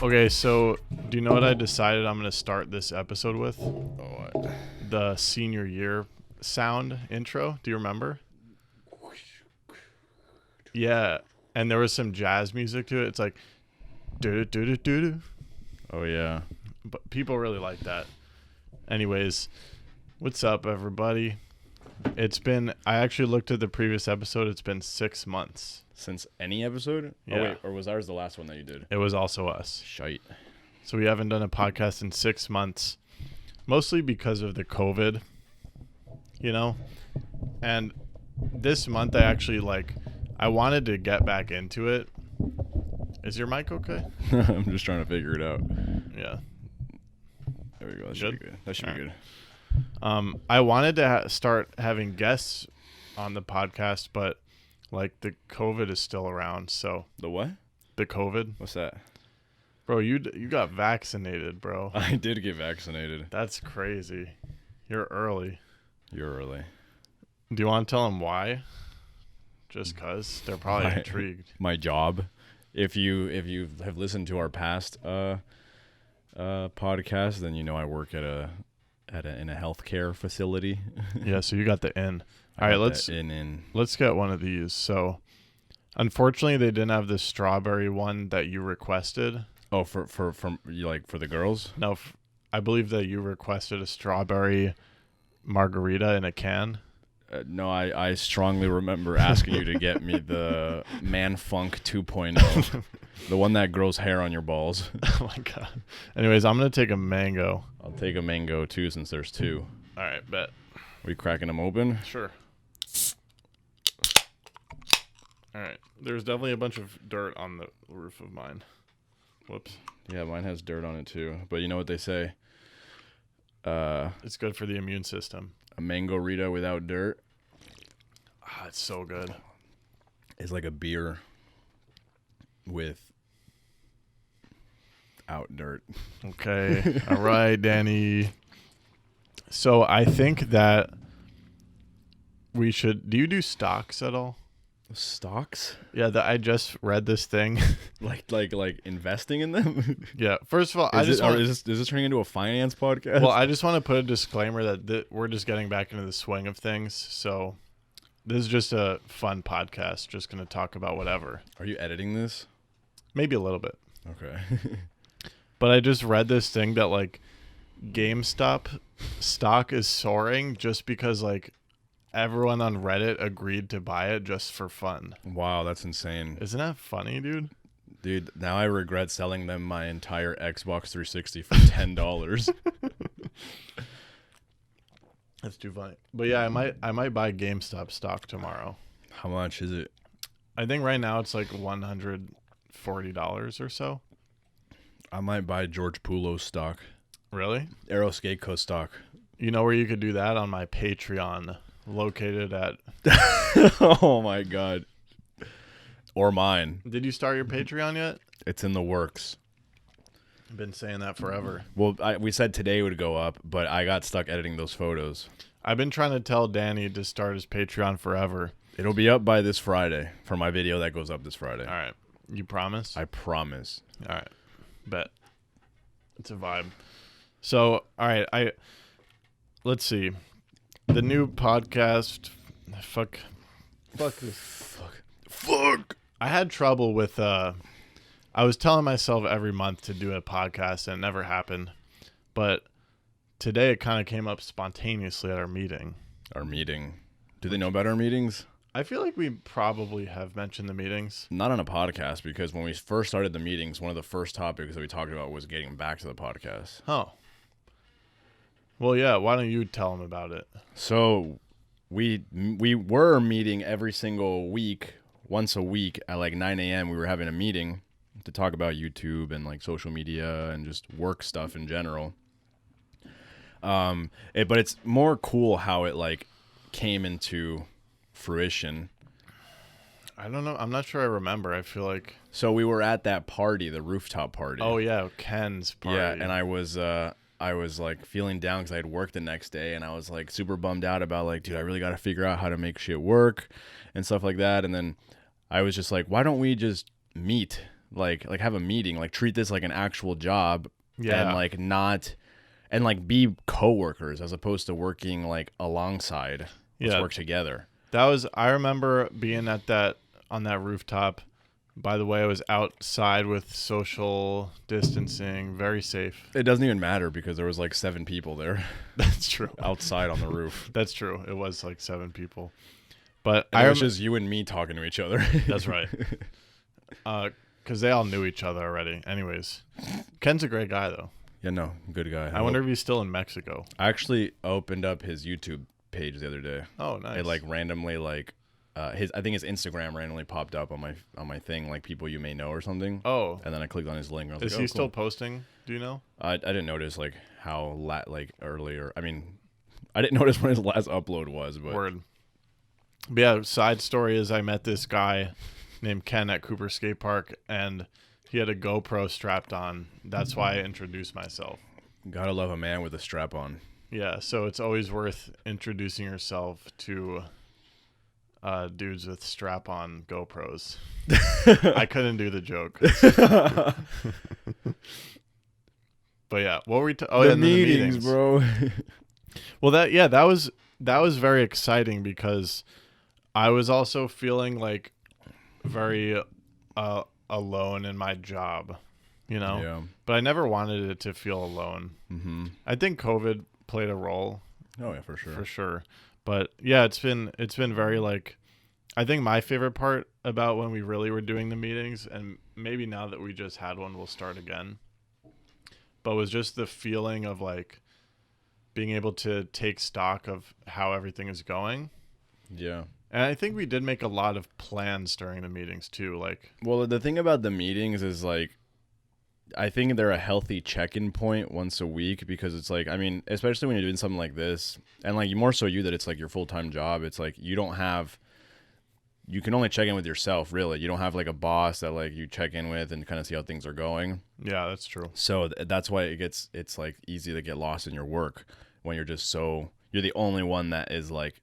Okay, so do you know what I decided I'm going to start this episode with? Oh, what? The senior year sound intro. Do you remember? Yeah, and there was some jazz music to it. It's like do do do do do. Oh, yeah. But people really like that. Anyways, what's up, everybody? I actually looked at the previous episode. It's been 6 months. Since any episode? Yeah. Oh, wait. Or was ours the last one that you did? It was also us. Shite. So we haven't done a podcast in 6 months, mostly because of the COVID, you know? And this month I wanted to get back into it. Is your mic okay? I'm just trying to figure it out. Yeah. There we go. That should be good. That should be good. I wanted to start having guests on the podcast, but like the COVID is still around. So The what? the COVID, What's that? bro, you got vaccinated, bro. I did get vaccinated. That's crazy. You're early. You're early. Do you want to tell them why? Just cause they're probably Why? intrigued. My job. If you have listened to our past podcast, then you know I work in a healthcare facility. Yeah, so you got the in. All right, let's get one of these. So, unfortunately, they didn't have the strawberry one that you requested. Oh, for the girls? No, I believe that you requested a strawberry margarita in a can. No, I strongly remember asking you to get me the Man Funk 2.0, the one that grows hair on your balls. Oh my god. Anyways, I'm gonna take a mango. I'll take a mango too, since there's two. All right, bet. We cracking them open? Sure. All right. There's definitely a bunch of dirt on the roof of mine. Whoops. Yeah, mine has dirt on it too. But you know what they say? It's good for the immune system. A mango Rita without dirt Ah, it's so good. is like a beer without dirt. Okay. All right, Danny. So I think that we should. Do you do stocks at all? Stocks? Yeah, I just read this thing. like investing in them? Yeah. First of all, Is this turning into a finance podcast? Well, I just want to put a disclaimer that we're just getting back into the swing of things. So this is just a fun podcast. Just going to talk about whatever. Are you editing this? Maybe a little bit. Okay. But I just read this thing that like GameStop stock is soaring just because like everyone on Reddit agreed to buy it just for fun. Wow, that's insane. Isn't that funny, dude? Dude, now I regret selling them my entire Xbox 360 for $10. That's too funny. But yeah, I might buy GameStop stock tomorrow. How much is it? I think right now it's like $140 or so. I might buy George Poulos stock. Really? Aero Skateco stock. You know where you could do that? On my Patreon, located at... Oh my god. Or mine. Did you start your Patreon yet? It's in the works. I've been saying that forever. Well, we said today would go up, but I got stuck editing those photos. I've been trying to tell Danny to start his Patreon forever. It'll be up by this Friday for my video that goes up this Friday. All right. You promise? I promise. All right. Bet. It's a vibe. So, all right. Let's see. The new podcast. Fuck this. Fuck. I had trouble with I was telling myself every month to do a podcast and it never happened. But today it kind of came up spontaneously at our meeting. Our meeting. Do they know about our meetings? I feel like we probably have mentioned the meetings. Not on a podcast, because when we first started the meetings, one of the first topics that we talked about was getting back to the podcast. Oh. Well, yeah. Why don't you tell them about it? So we were meeting every single week, once a week at like 9 a.m. We were having a meeting to talk about YouTube and like social media and just work stuff in general. But it's more cool how it like came into fruition. I don't know. I'm not sure I remember. I feel like... So we were at that party, the rooftop party. Oh, yeah. Ken's party. Yeah, and I was like feeling down because I had work the next day, and I was like super bummed out about like, dude, I really got to figure out how to make shit work and stuff like that. And then I was just like, why don't we just meet like have a meeting, like treat this like an actual job, Yeah. and like not, and like be coworkers as opposed to working like alongside. Let's work together. I remember being on that rooftop. By the way, I was outside with social distancing, very safe. It doesn't even matter because there was like 7 people there. That's true. Outside on the roof. That's true. It was like 7 people. But it was just you and me talking to each other. That's right. Because they all knew each other already. Anyways, Ken's a great guy, though. Yeah, no, good guy. I wonder if he's still in Mexico. I actually opened up his YouTube page the other day. Oh, nice. It like randomly like I think his Instagram randomly popped up on my thing, like people you may know or something. Oh. And then I clicked on his link. And I was Is he still posting? Do you know? I didn't notice like how like earlier. I mean, I didn't notice when his last upload was. But Word. But yeah, side story is I met this guy named Ken at Cooper Skate Park, and he had a GoPro strapped on. That's why I introduced myself. Gotta love a man with a strap on. Yeah, so it's always worth introducing yourself to dudes with strap-on GoPros. I couldn't do the joke. But yeah, what were we? The meetings, bro. Well, that was very exciting because I was also feeling like very alone in my job, Yeah. But I never wanted it to feel alone. Mm-hmm. I think COVID played a role. Oh yeah, for sure. But yeah, it's been very like, I think my favorite part about when we really were doing the meetings, and maybe now that we just had one, we'll start again, but was just the feeling of like being able to take stock of how everything is going. Yeah. And I think we did make a lot of plans during the meetings too. Like, well, the thing about the meetings is like, I think they're a healthy check-in point once a week, because it's like, I mean, especially when you're doing something like this, and like more so you that it's like your full-time job, it's like you can only check in with yourself, really. You don't have like a boss that like you check in with and kind of see how things are going. Yeah, that's true. So that's why it's like easy to get lost in your work when you're you're the only one that is like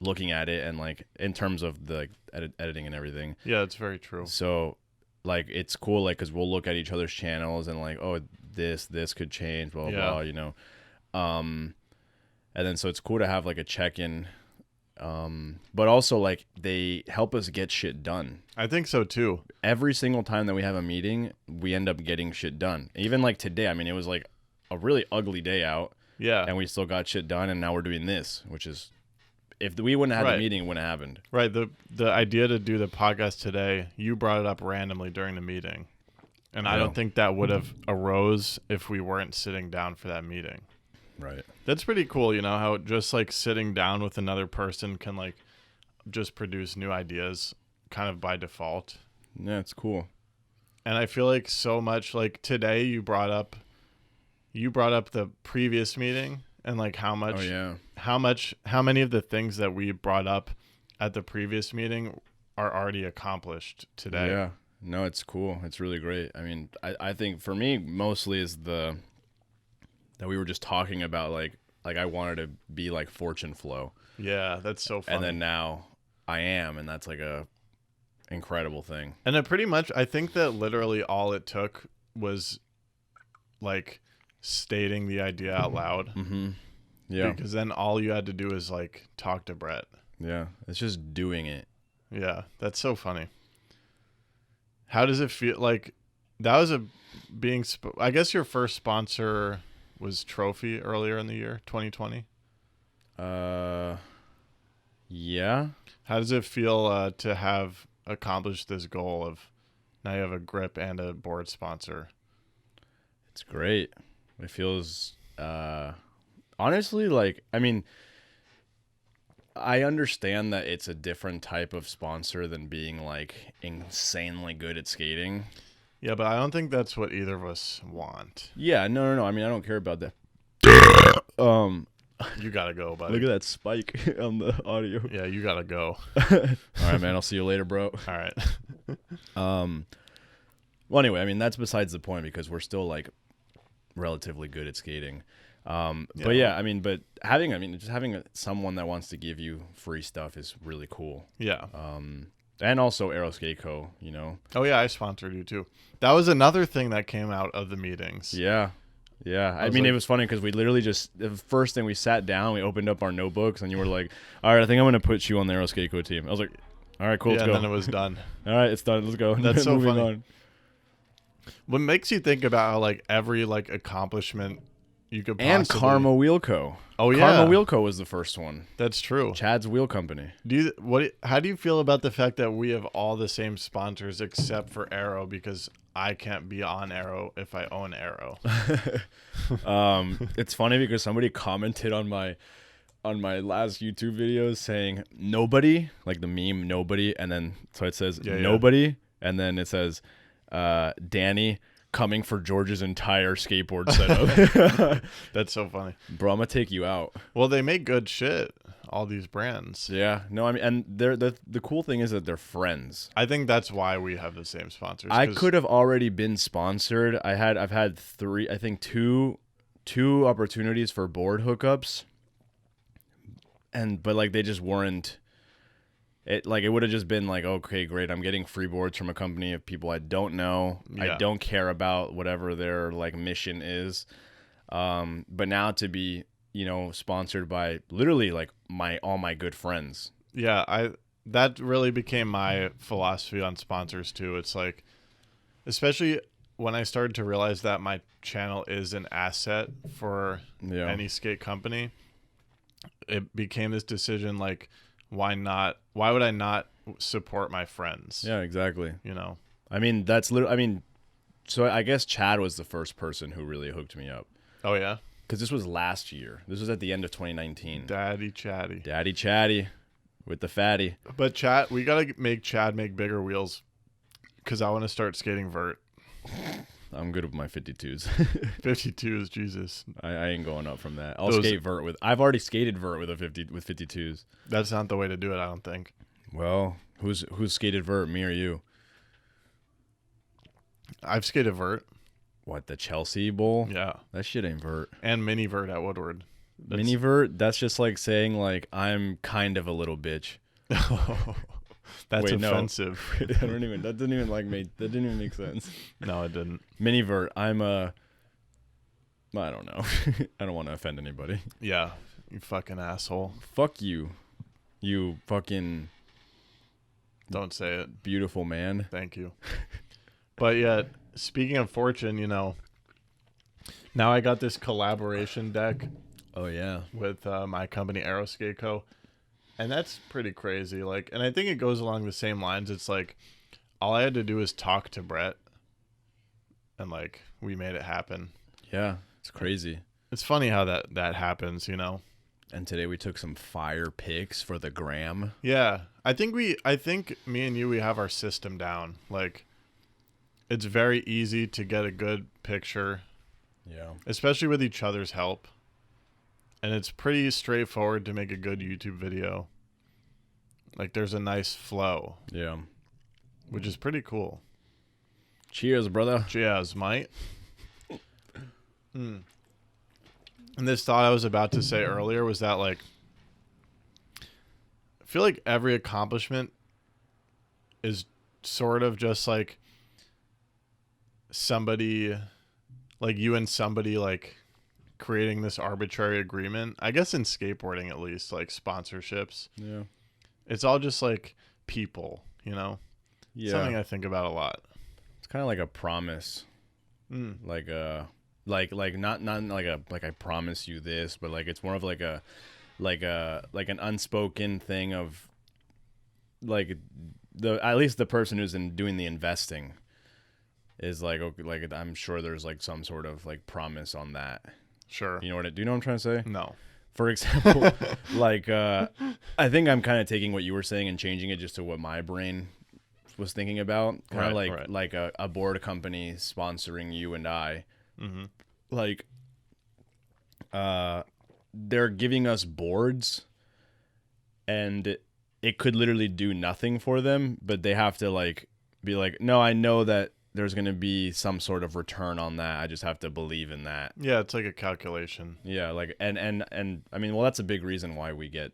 looking at it, and like in terms of the editing and everything. Yeah, that's very true. So like it's cool, like, because we'll look at each other's channels and like, oh, this could change, blah blah, and then so it's cool to have like a check-in, but also like they help us get shit done. I think so too. Every single time that we have a meeting, we end up getting shit done. Even like today, I mean, it was like a really ugly day out, and we still got shit done, and now we're doing this, which is, if we wouldn't have had the meeting, it wouldn't have happened. Right. The idea to do the podcast today, you brought it up randomly during the meeting. And I don't think that would have arose if we weren't sitting down for that meeting. Right. That's pretty cool, how just like sitting down with another person can like just produce new ideas kind of by default. Yeah, it's cool. And I feel like so much, like today you brought up the previous meeting, and like how many of the things that we brought up at the previous meeting are already accomplished today. Yeah. No, it's cool. It's really great. I mean, I think for me mostly is that we were just talking about like I wanted to be like Fortune Flow. Yeah, that's so funny. And then now I am, and that's like a incredible thing. And it pretty much, I think that literally all it took was like stating the idea out loud. Mm-hmm. Yeah. Because then all you had to do is like talk to Brett. Yeah. It's just doing it. Yeah. That's so funny. How does it feel? Like that was I guess your first sponsor was Trophy earlier in the year, 2020. Yeah. How does it feel to have accomplished this goal of now you have a grip and a board sponsor? It's great. It feels, honestly, like, I mean, I understand that it's a different type of sponsor than being like insanely good at skating. Yeah, but I don't think that's what either of us want. Yeah, no. I mean, I don't care about that. You gotta go, buddy. Look at that spike on the audio. Yeah, you gotta go. All right, man. I'll see you later, bro. All right. Well, anyway, I mean, that's besides the point, because we're still like relatively good at skating. But yeah, I mean, just having someone that wants to give you free stuff is really cool. Yeah. And also Aeroskate Co., you know. Oh yeah, I sponsored you too. That was another thing that came out of the meetings. Yeah. Yeah. I mean, it was funny because we literally just, the first thing we sat down, we opened up our notebooks, and you were like, all right, I think I'm going to put you on the Aeroskate Co. team. I was like, all right, cool, let's go. And then it was done. All right, it's done. Let's go. That's so Moving funny. on. What makes you think about how like every like accomplishment you could possibly... And Karma Wheel Co. Oh yeah, Karma Wheel Co. was the first one. That's true. Chad's Wheel Company. How do you feel about the fact that we have all the same sponsors except for Arrow, because I can't be on Arrow if I own Arrow? It's funny because somebody commented on my last YouTube videos saying nobody, like the meme nobody, and then so it says nobody, and then it says Danny coming for George's entire skateboard setup. That's so funny. Bro, I'm gonna take you out. Well, they make good shit, all these brands. Yeah. No, I mean, and the cool thing is that they're friends. I think that's why we have the same sponsors. I could have already been sponsored. I've had two opportunities for board hookups. But like they just weren't it would have just been like, okay, great, I'm getting free boards from a company of people I don't know. I don't care about whatever their like mission is. But now to be, you know, sponsored by literally like all my good friends. Yeah, that really became my philosophy on sponsors too. It's like, especially when I started to realize that my channel is an asset for any skate company, it became this decision like, why would I not support my friends? Yeah, exactly. You know, I mean, so I guess Chad was the first person who really hooked me up. Oh yeah, because this was last year. This was at the end of 2019. Daddy Chatty with the fatty. But Chad, we gotta make Chad make bigger wheels, because I want to start skating vert. I'm good with my 52s. 52s, Jesus. I ain't going up from that. Skate vert with. I've already skated vert with 52s. That's not the way to do it, I don't think. Well, who's skated vert, me or you? I've skated vert. What, the Chelsea Bowl? Yeah, that shit ain't vert. And mini vert at Woodward. Mini vert? That's just like saying like I'm kind of a little bitch. That's Wait, offensive. No. That didn't even make sense. No, it didn't. Mini vert. I don't know. I don't want to offend anybody. Yeah, you fucking asshole. Fuck you. You fucking. Don't say it. Beautiful man. Thank you. But yet, speaking of fortune, you know, now I got this collaboration deck. Oh yeah. With my company Aeroskate Co. And that's pretty crazy. Like, and I think it goes along the same lines. It's like, all I had to do is talk to Brett, and like we made it happen. Yeah, it's crazy. It's funny how that happens, you know. And today we took some fire pics for the gram. Yeah, I think me and you, we have our system down. Like, it's very easy to get a good picture. Yeah. Especially with each other's help. And it's pretty straightforward to make a good YouTube video. Like, there's a nice flow. Yeah. Which is pretty cool. Cheers, brother. Cheers, mate. And this thought I was about to say earlier was that, like, I feel like every accomplishment is sort of just like somebody, like you and somebody, like, creating this arbitrary agreement. I guess in skateboarding, at least, like sponsorships. Yeah. It's all just like people, you know? Yeah. Something I think about a lot. It's kind of like a promise. Like not like I promise you this, but like it's more of like an unspoken thing of like at least the person who's doing the investing is like, okay, like I'm sure there's like some sort of like promise on that. Sure. Do you know what I'm trying to say? No. For example, like I think I'm kind of taking what you were saying and changing it just to what my brain was thinking about. Kind of like a board company sponsoring you and I. Mm-hmm. Like they're giving us boards and it could literally do nothing for them, but they have to like be like, no, I know that there's going to be some sort of return on that. I just have to believe in that. Yeah, it's like a calculation. Yeah, like and I mean, well, that's a big reason why we get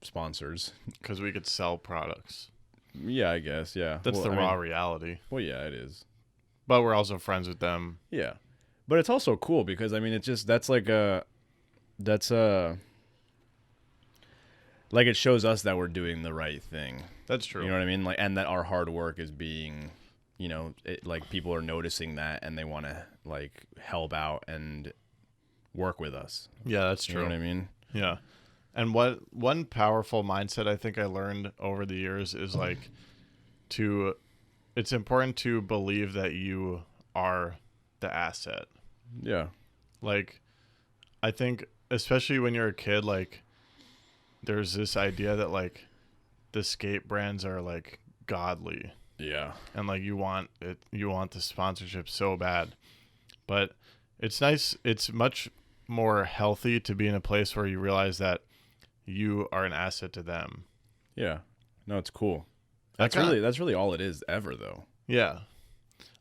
sponsors, because we could sell products. Yeah, I guess. Yeah. That's Well, the I raw mean, reality. well, yeah, it is. But we're also friends with them. Yeah. But it's also cool because I mean, it's just that's like like it shows us that we're doing the right thing. That's true. You know what I mean? Like, and that our hard work is being, like people are noticing that and they want to like help out and work with us. Yeah, that's true. You know what I mean? Yeah. And one powerful mindset I think I learned over the years is like it's important to believe that you are the asset. Yeah. Like, I think especially when you're a kid, like there's this idea that like the skate brands are like godly Yeah. and like you want the sponsorship so bad. But it's nice. It's much more healthy to be in a place where you realize that you are an asset to them. Yeah. No, it's cool. That's That's really all it is ever though. Yeah.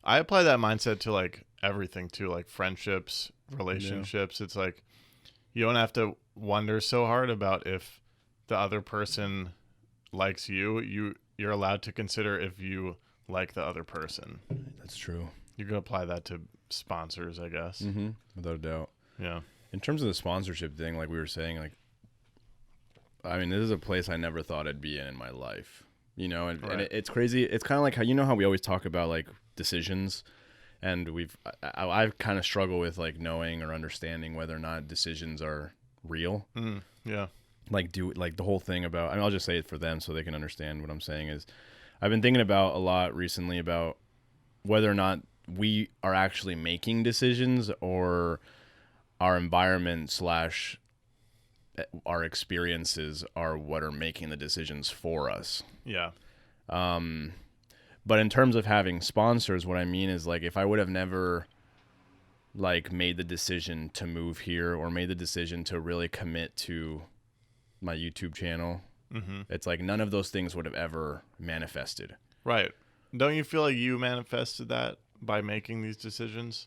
I apply that mindset to like everything too, like friendships, relationships. Yeah. It's like you don't have to wonder so hard about if the other person likes you. You're allowed to consider if you like the other person. That's true. You can apply that to sponsors, I guess. Mm-hmm. Without a doubt. Yeah. In terms of the sponsorship thing, like we were saying, like, I mean, this is a place I never thought I'd be in my life, and Right. It's crazy. It's kind of like how we always talk about like decisions, and I've kind of struggled with like knowing or understanding whether or not decisions are real. Yeah. Like the whole thing about, I mean, I'll just say it for them so they can understand what I'm saying is I've been thinking about a lot recently about whether or not we are actually making decisions or our environment / our experiences are what are making the decisions for us. Yeah. But in terms of having sponsors, what I mean is like if I would have never like made the decision to move here or made the decision to really commit to my YouTube channel, it's like none of those things would have ever manifested. Right. Don't you feel like you manifested that by making these decisions?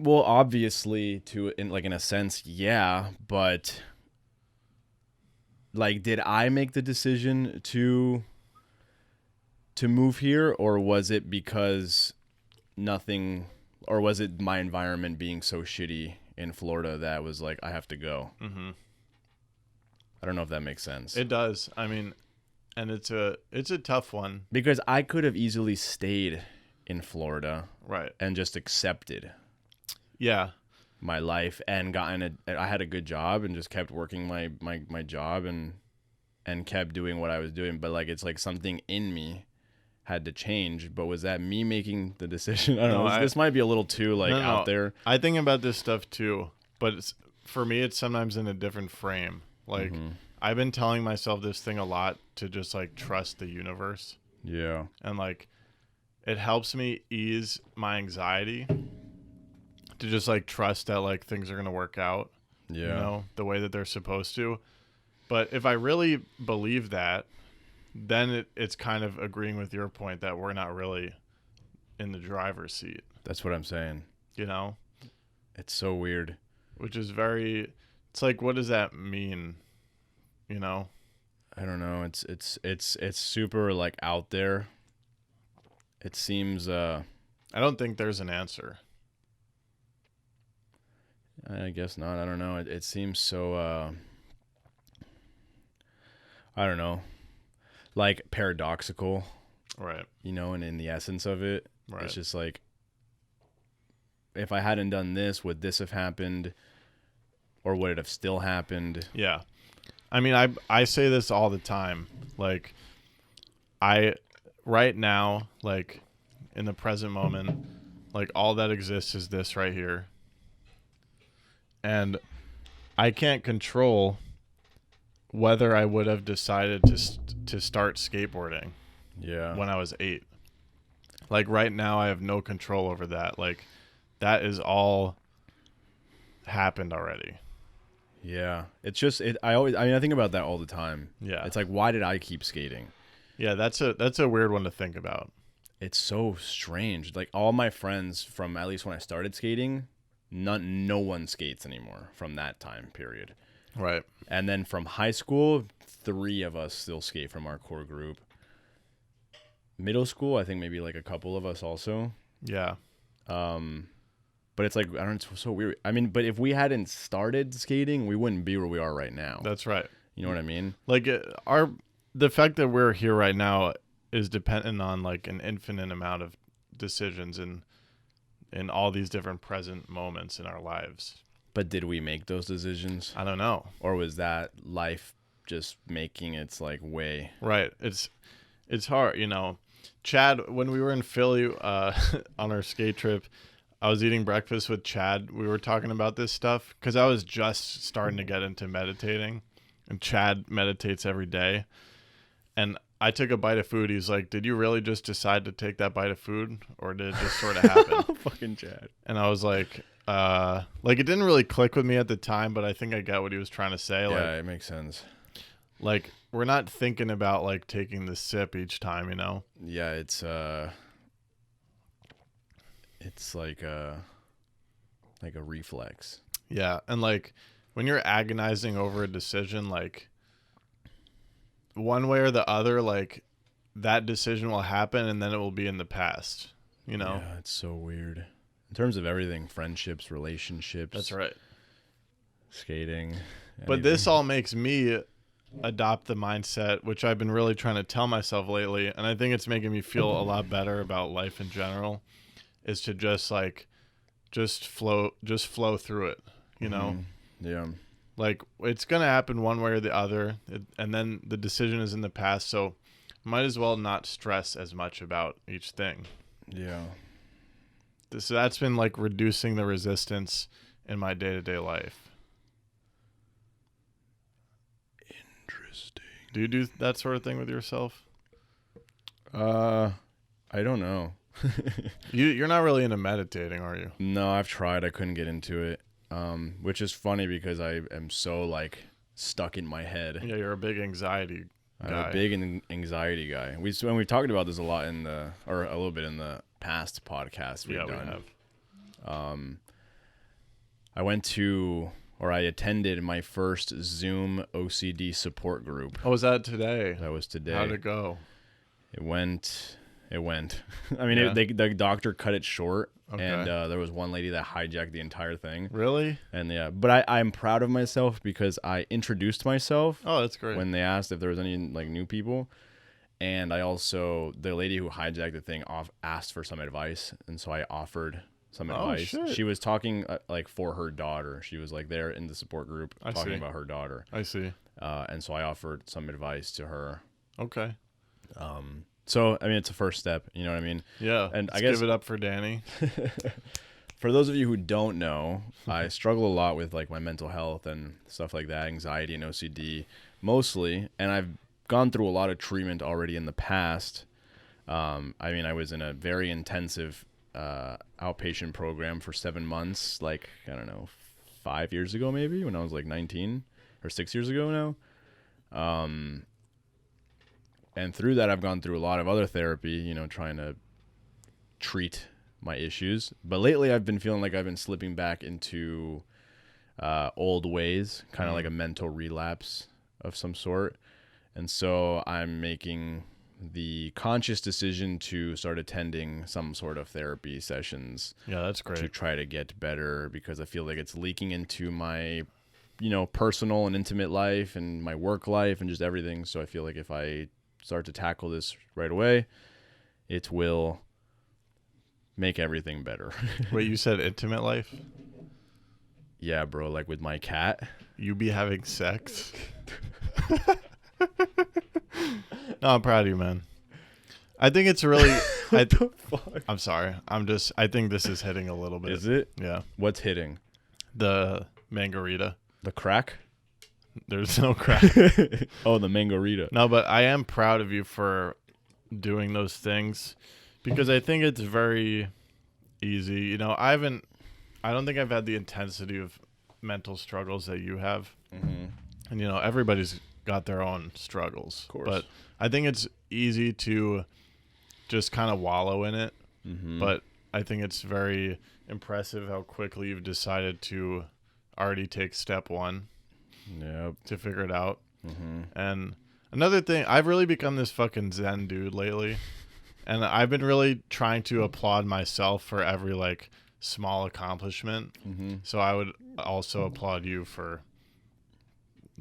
Well, obviously, in a sense, yeah, but like, did I make the decision to move here, or was it because or was it my environment being so shitty in Florida that was like I have to go? Mm-hmm. I don't know if that makes sense. It does. I mean, and it's a tough one because I could have easily stayed in Florida, right, and just accepted. Yeah. My life and I had a good job and just kept working my job and kept doing what I was doing. But like, it's like something in me had to change. But was that me making the decision? I don't know. This might be a little too out there. I think about this stuff too, but for me, it's sometimes in a different frame. Like I've been telling myself this thing a lot to just like trust the universe. Yeah. And like, it helps me ease my anxiety to just like trust that like things are going to work out, the way that they're supposed to. But if I really believe that, then it's kind of agreeing with your point that we're not really in the driver's seat. That's what I'm saying. It's so weird. Which is it's like, what does that mean? I don't know. It's super like out there. It seems, I don't think there's an answer. I guess not. I don't know. It seems so, I don't know, like paradoxical. Right. And in the essence of it, right. It's just like, if I hadn't done this, would this have happened? Or would it have still happened? Yeah. I mean, I say this all the time. Like, right now, like, in the present moment, like, all that exists is this right here. And I can't control whether I would have decided to start skateboarding when I was 8. Like, right now, I have no control over that. Like, that is all happened already. Yeah. It's just, I think about that all the time. Yeah. It's like, why did I keep skating? Yeah, that's a weird one to think about. It's so strange. Like, all my friends from at least when I started skating, no one skates anymore from that time period. Right. And then from high school, 3 of us still skate from our core group. middle school, I think maybe like a couple of us also. Yeah. But it's like, I don't know, it's so weird. I mean, but if we hadn't started skating, we wouldn't be where we are right now. That's right. You know what I mean? Like the fact that we're here right now is dependent on like an infinite amount of decisions in all these different present moments in our lives. But did we make those decisions? I don't know. Or was that life just making its like way? Right. It's hard, you know. Chad, when we were in Philly on our skate trip, I was eating breakfast with Chad. We were talking about this stuff because I was just starting to get into meditating, and Chad meditates every day. And I took a bite of food. He's like, "Did you really just decide to take that bite of food, or did it just sort of happen?" Fucking Chad. And I was like it didn't really click with me at the time, but I think I get what he was trying to say. Yeah, Like, it makes sense. like we're not thinking about like taking the sip each time, you know? Yeah, it's like a reflex. Yeah, and like when you're agonizing over a decision, like one way or the other, like that decision will happen and then it will be in the past, you know? Yeah, it's so weird. In terms of everything, friendships, relationships. That's right. Skating. But this all makes me adopt the mindset, which I've been really trying to tell myself lately, and I think it's making me feel a lot better about life in general, is to just flow through it, you know? Yeah. Like it's going to happen one way or the other, and then the decision is in the past, so might as well not stress as much about each thing. Yeah. So that's been like reducing the resistance in my day-to-day life. Interesting. Do you do that sort of thing with yourself? I don't know. You're not really into meditating, are you? No, I've tried. I couldn't get into it. Which is funny because I am so like stuck in my head. Yeah, you're a big anxiety guy. I'm a big anxiety guy. We've talked about this a lot or a little bit in the past podcasts we've done. We have. I attended my first Zoom OCD support group. Oh, was that today? That was today. How'd it go? It went. I mean, Yeah. the doctor cut it short, Okay. and there was one lady that hijacked the entire thing. Really? And yeah, but I'm proud of myself because I introduced myself Oh, that's great. when they asked if there was any like new people, and the lady who hijacked the thing asked for some advice, and so I offered some advice. Shit. She was talking like for her daughter. She was like there in the support group talking see. about her daughter. I see. And so I offered some advice to her. Okay. So I mean, it's a first step. You know what I mean? Yeah. And Let's I guess give it up for Danny. For those of you who don't know, I struggle a lot with like my mental health and stuff like that, anxiety and OCD mostly, and I've gone through a lot of treatment already in the past. I mean, I was in a very intensive outpatient program for 7 months, like, I don't know, 5 years ago maybe, when I was like 19, or 6 years ago now. And through that, I've gone through a lot of other therapy, you know, trying to treat my issues. But lately, I've been feeling like I've been slipping back into old ways, kind of like a mental relapse of some sort. And so I'm making the conscious decision to start attending some sort of therapy sessions. Yeah, that's great. To try to get better, because I feel like it's leaking into my, you know, personal and intimate life and my work life and just everything. So I feel like if I start to tackle this right away, it will make everything better. Wait, you said intimate life? Yeah, bro, like with my cat. You be having sex? No, I'm proud of you, man. I think it's really... What the fuck? I'm sorry. I think this is hitting a little bit. Is it? Yeah. What's hitting? The Margarita. The crack? There's no crack. Oh, the Margarita. No, but I am proud of you for doing those things, because I think it's very easy. You know, I don't think I've had the intensity of mental struggles that you have. Mm-hmm. And, you know, everybody's got their own struggles. Of course. But I think it's easy to just kind of wallow in it. Mm-hmm. But I think it's very impressive how quickly you've decided to already take step one. Yep. To figure it out. Mm-hmm. And another thing, I've really become this fucking Zen dude lately. And I've been really trying to applaud myself for every like small accomplishment. Mm-hmm. So I would also applaud you for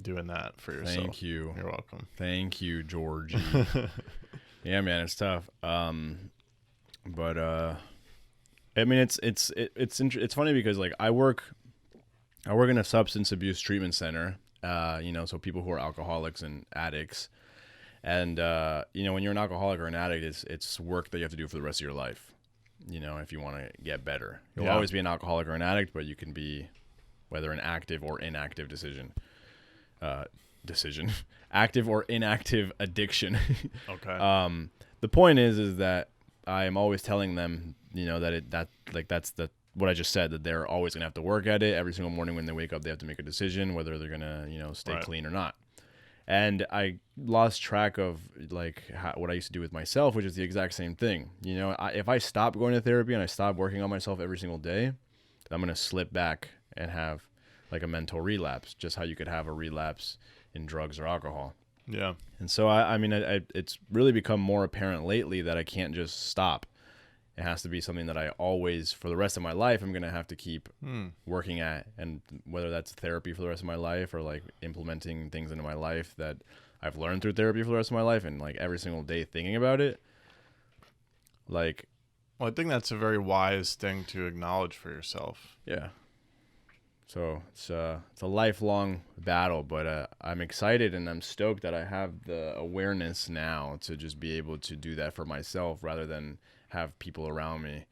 doing that for yourself. Thank you. You're welcome. Thank you, Georgie. Yeah, man, it's tough. But I mean, it's funny because like I work in a substance abuse treatment center. So people who are alcoholics and addicts, and when you're an alcoholic or an addict, it's work that you have to do for the rest of your life. If you want to get better, you'll always be an alcoholic or an addict, but you can be whether an active or inactive active or inactive addiction. Okay. The point is that I am always telling them, that's what I just said, that they're always gonna have to work at it. Every single morning when they wake up, they have to make a decision whether they're gonna, stay clean or not. And I lost track of like what I used to do with myself, which is the exact same thing. If I stop going to therapy and I stop working on myself every single day, I'm gonna slip back and have like a mental relapse, just how you could have a relapse in drugs or alcohol. Yeah. And so it's really become more apparent lately that I can't just stop. It has to be something that I always, for the rest of my life, I'm going to have to keep working at. And whether that's therapy for the rest of my life or like implementing things into my life that I've learned through therapy for the rest of my life and like every single day thinking about it. Like, well, I think that's a very wise thing to acknowledge for yourself. Yeah. So it's a lifelong battle, but I'm excited and I'm stoked that I have the awareness now to just be able to do that for myself rather than have people around me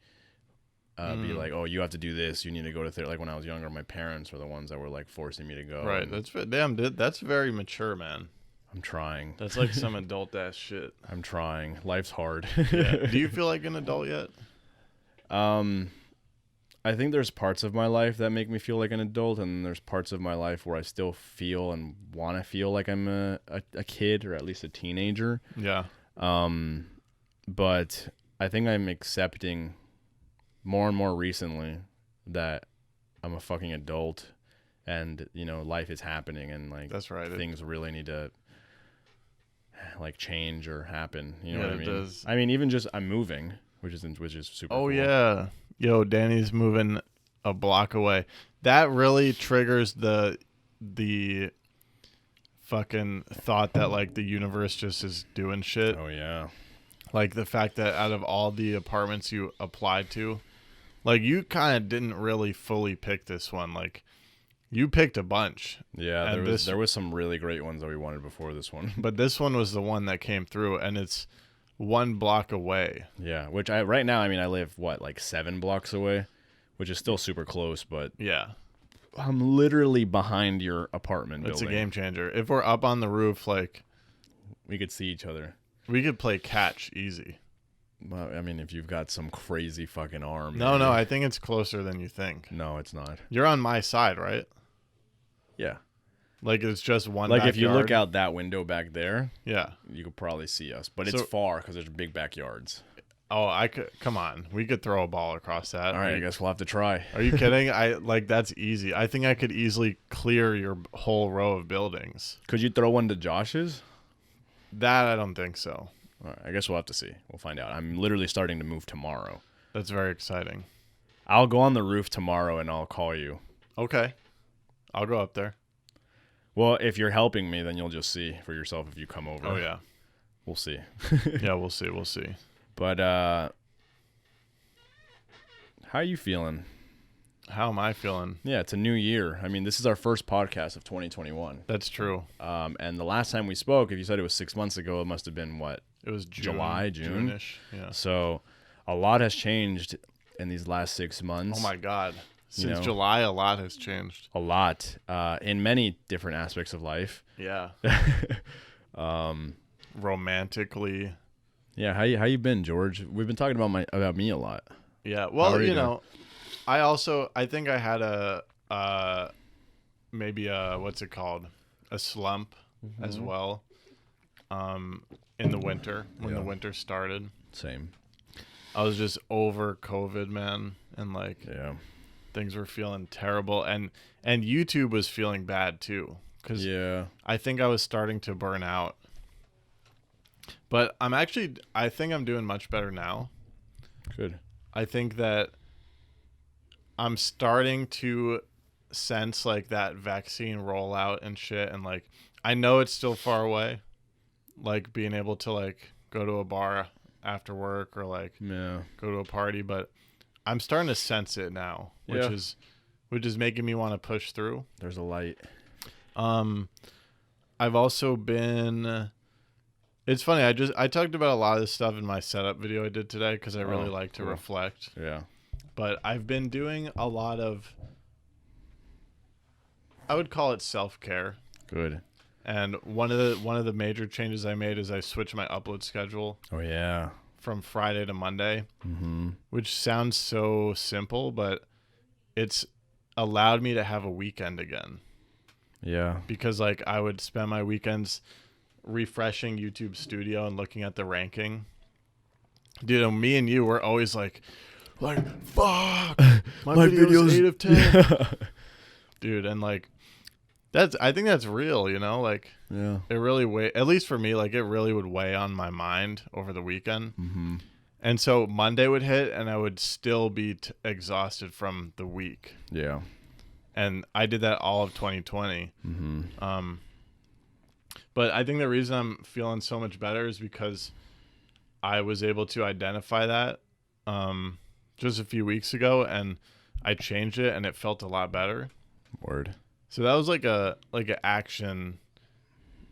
be like, oh, you have to do this. You need to go to therapy. Like when I was younger, my parents were the ones that were like forcing me to go. Right. That's very mature, man. I'm trying. That's like some adult ass shit. I'm trying. Life's hard. Yeah. Do you feel like an adult yet? I think there's parts of my life that make me feel like an adult, and there's parts of my life where I still feel and want to feel like I'm a kid or at least a teenager. Yeah. But I think I'm accepting more and more recently that I'm a fucking adult and, life is happening and like that's right. Things really need to like change or happen. You know what I mean? It does. I mean, even just I'm moving, which is super cool. Oh, yeah. Yo, Danny's moving a block away. That really triggers the fucking thought that like the universe just is doing shit. Oh yeah. Like the fact that out of all the apartments you applied to, like you kind of didn't really fully pick this one. Like you picked a bunch. Yeah, there was some really great ones that we wanted before this one. But this one was the one that came through, and it's 1 block away. Yeah, which right now, I mean, I live, like 7 blocks away, which is still super close, but yeah, I'm literally behind your apartment building. It's a game changer. If we're up on the roof, like, we could see each other. We could play catch easy. Well, I mean, if you've got some crazy fucking arm. No, I think it's closer than you think. No, it's not. You're on my side, right? Yeah. Like it's just one. Like backyard. If you look out that window back there, yeah, you could probably see us, but it's far because there's big backyards. Oh, I could come on. We could throw a ball across that. All right, I guess we'll have to try. Are you kidding? That's easy. I think I could easily clear your whole row of buildings. Could you throw one to Josh's? That I don't think so. All right, I guess we'll have to see. We'll find out. I'm literally starting to move tomorrow. That's very exciting. I'll go on the roof tomorrow and I'll call you. Okay, I'll go up there. Well, if you're helping me, then you'll just see for yourself if you come over. Oh, yeah. We'll see. Yeah, we'll see. We'll see. But how are you feeling? How am I feeling? Yeah, it's a new year. I mean, this is our first podcast of 2021. That's true. And the last time we spoke, if you said it was 6 months ago, it must have been what? It was June, July, June? June-ish. Yeah. So a lot has changed in these last 6 months. Oh, my God. Since July, a lot has changed. A lot in many different aspects of life. Yeah. Romantically. Yeah, how you been, George? We've been talking about me a lot. Yeah. Well, I think I had maybe what's it called? A slump as well. In the winter when the winter started. Same. I was just over COVID, man, and yeah. Things were feeling terrible, and YouTube was feeling bad too, because I think I was starting to burn out. But I think I'm doing much better now. Good. I think that I'm starting to sense like that vaccine rollout and shit. And like, I know it's still far away. Like being able to like go to a bar after work or like Yeah. go to a party. But I'm starting to sense it now, which is making me want to push through. There's a light. I've also been. It's funny. I talked about a lot of this stuff in my setup video I did today because I really like to reflect. Yeah. But I've been doing a lot of. I would call it self-care. Good. And one of the major changes I made is I switched my upload schedule. Oh yeah. From Friday to Monday, Mm-hmm. which sounds so simple, but it's allowed me to have a weekend again. Yeah. Because like I would spend my weekends refreshing YouTube Studio and looking at the ranking. Dude, me and you were always like fuck, my video's 8 of 10. Yeah. Dude, and like I think that's real, you know, like Yeah. it really at least for me, like it really would weigh on my mind over the weekend. Mm-hmm. And so Monday would hit and I would still be exhausted from the week. Yeah. And I did that all of 2020. Mm-hmm. But I think the reason I'm feeling so much better is because I was able to identify that just a few weeks ago, and I changed it, and it felt a lot better. Word. So that was like an action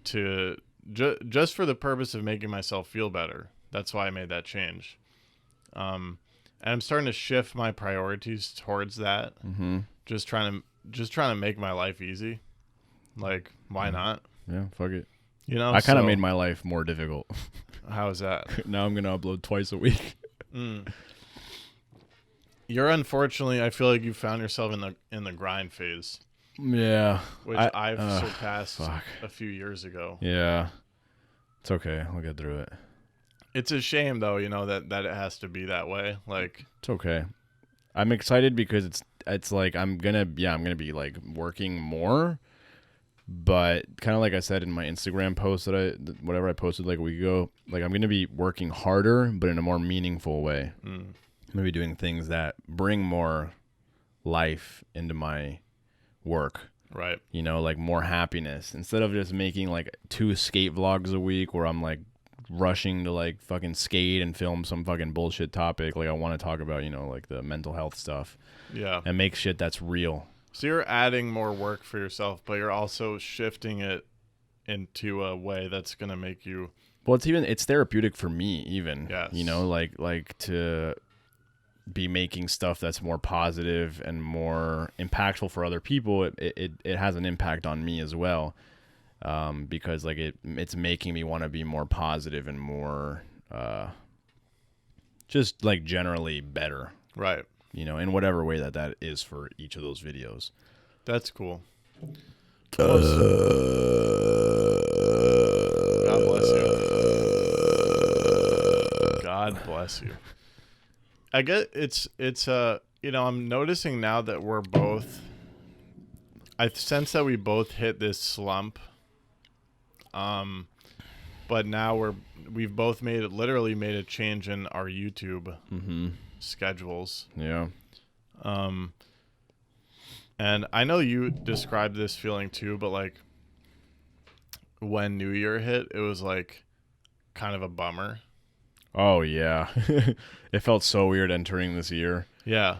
to just for the purpose of making myself feel better. That's why I made that change. And I'm starting to shift my priorities towards that. Mm-hmm. Just trying to make my life easy. Like, why not? Yeah. Fuck it. You know, I kind of made my life more difficult. How is that? Now I'm gonna upload twice a week. You're unfortunately, I feel like you found yourself in the grind phase. Yeah. Which I've surpassed a few years ago. Yeah. It's okay. I'll get through it. It's a shame though, you know, that it has to be that way. Like, it's okay. I'm excited because it's like I'm gonna be like working more, but kind of like I said in my Instagram post whatever I posted like a week ago, like I'm gonna be working harder but in a more meaningful way. I'm gonna be doing things that bring more life into my work. right. You know, like more happiness instead of just making like 2 skate vlogs a week where I'm like rushing to like fucking skate and film some fucking bullshit topic. Like I want to talk about, you know, like the mental health stuff. Yeah. And make shit that's real. So you're adding more work for yourself, but you're also shifting it into a way that's going to make you. Well, it's therapeutic for me even, yes. You know, like to be making stuff that's more positive and more impactful for other people. It has an impact on me as well. Because like it's making me want to be more positive and more, just like generally better. Right. You know, in whatever way that is for each of those videos. That's cool. God bless you. God bless you. I guess it's you know, I'm noticing now that I sense that we both hit this slump. But now we've both literally made a change in our YouTube schedules. Yeah. And I know you described this feeling too, but like when New Year hit, it was like kind of a bummer. Oh yeah. It felt so weird entering this year. Yeah.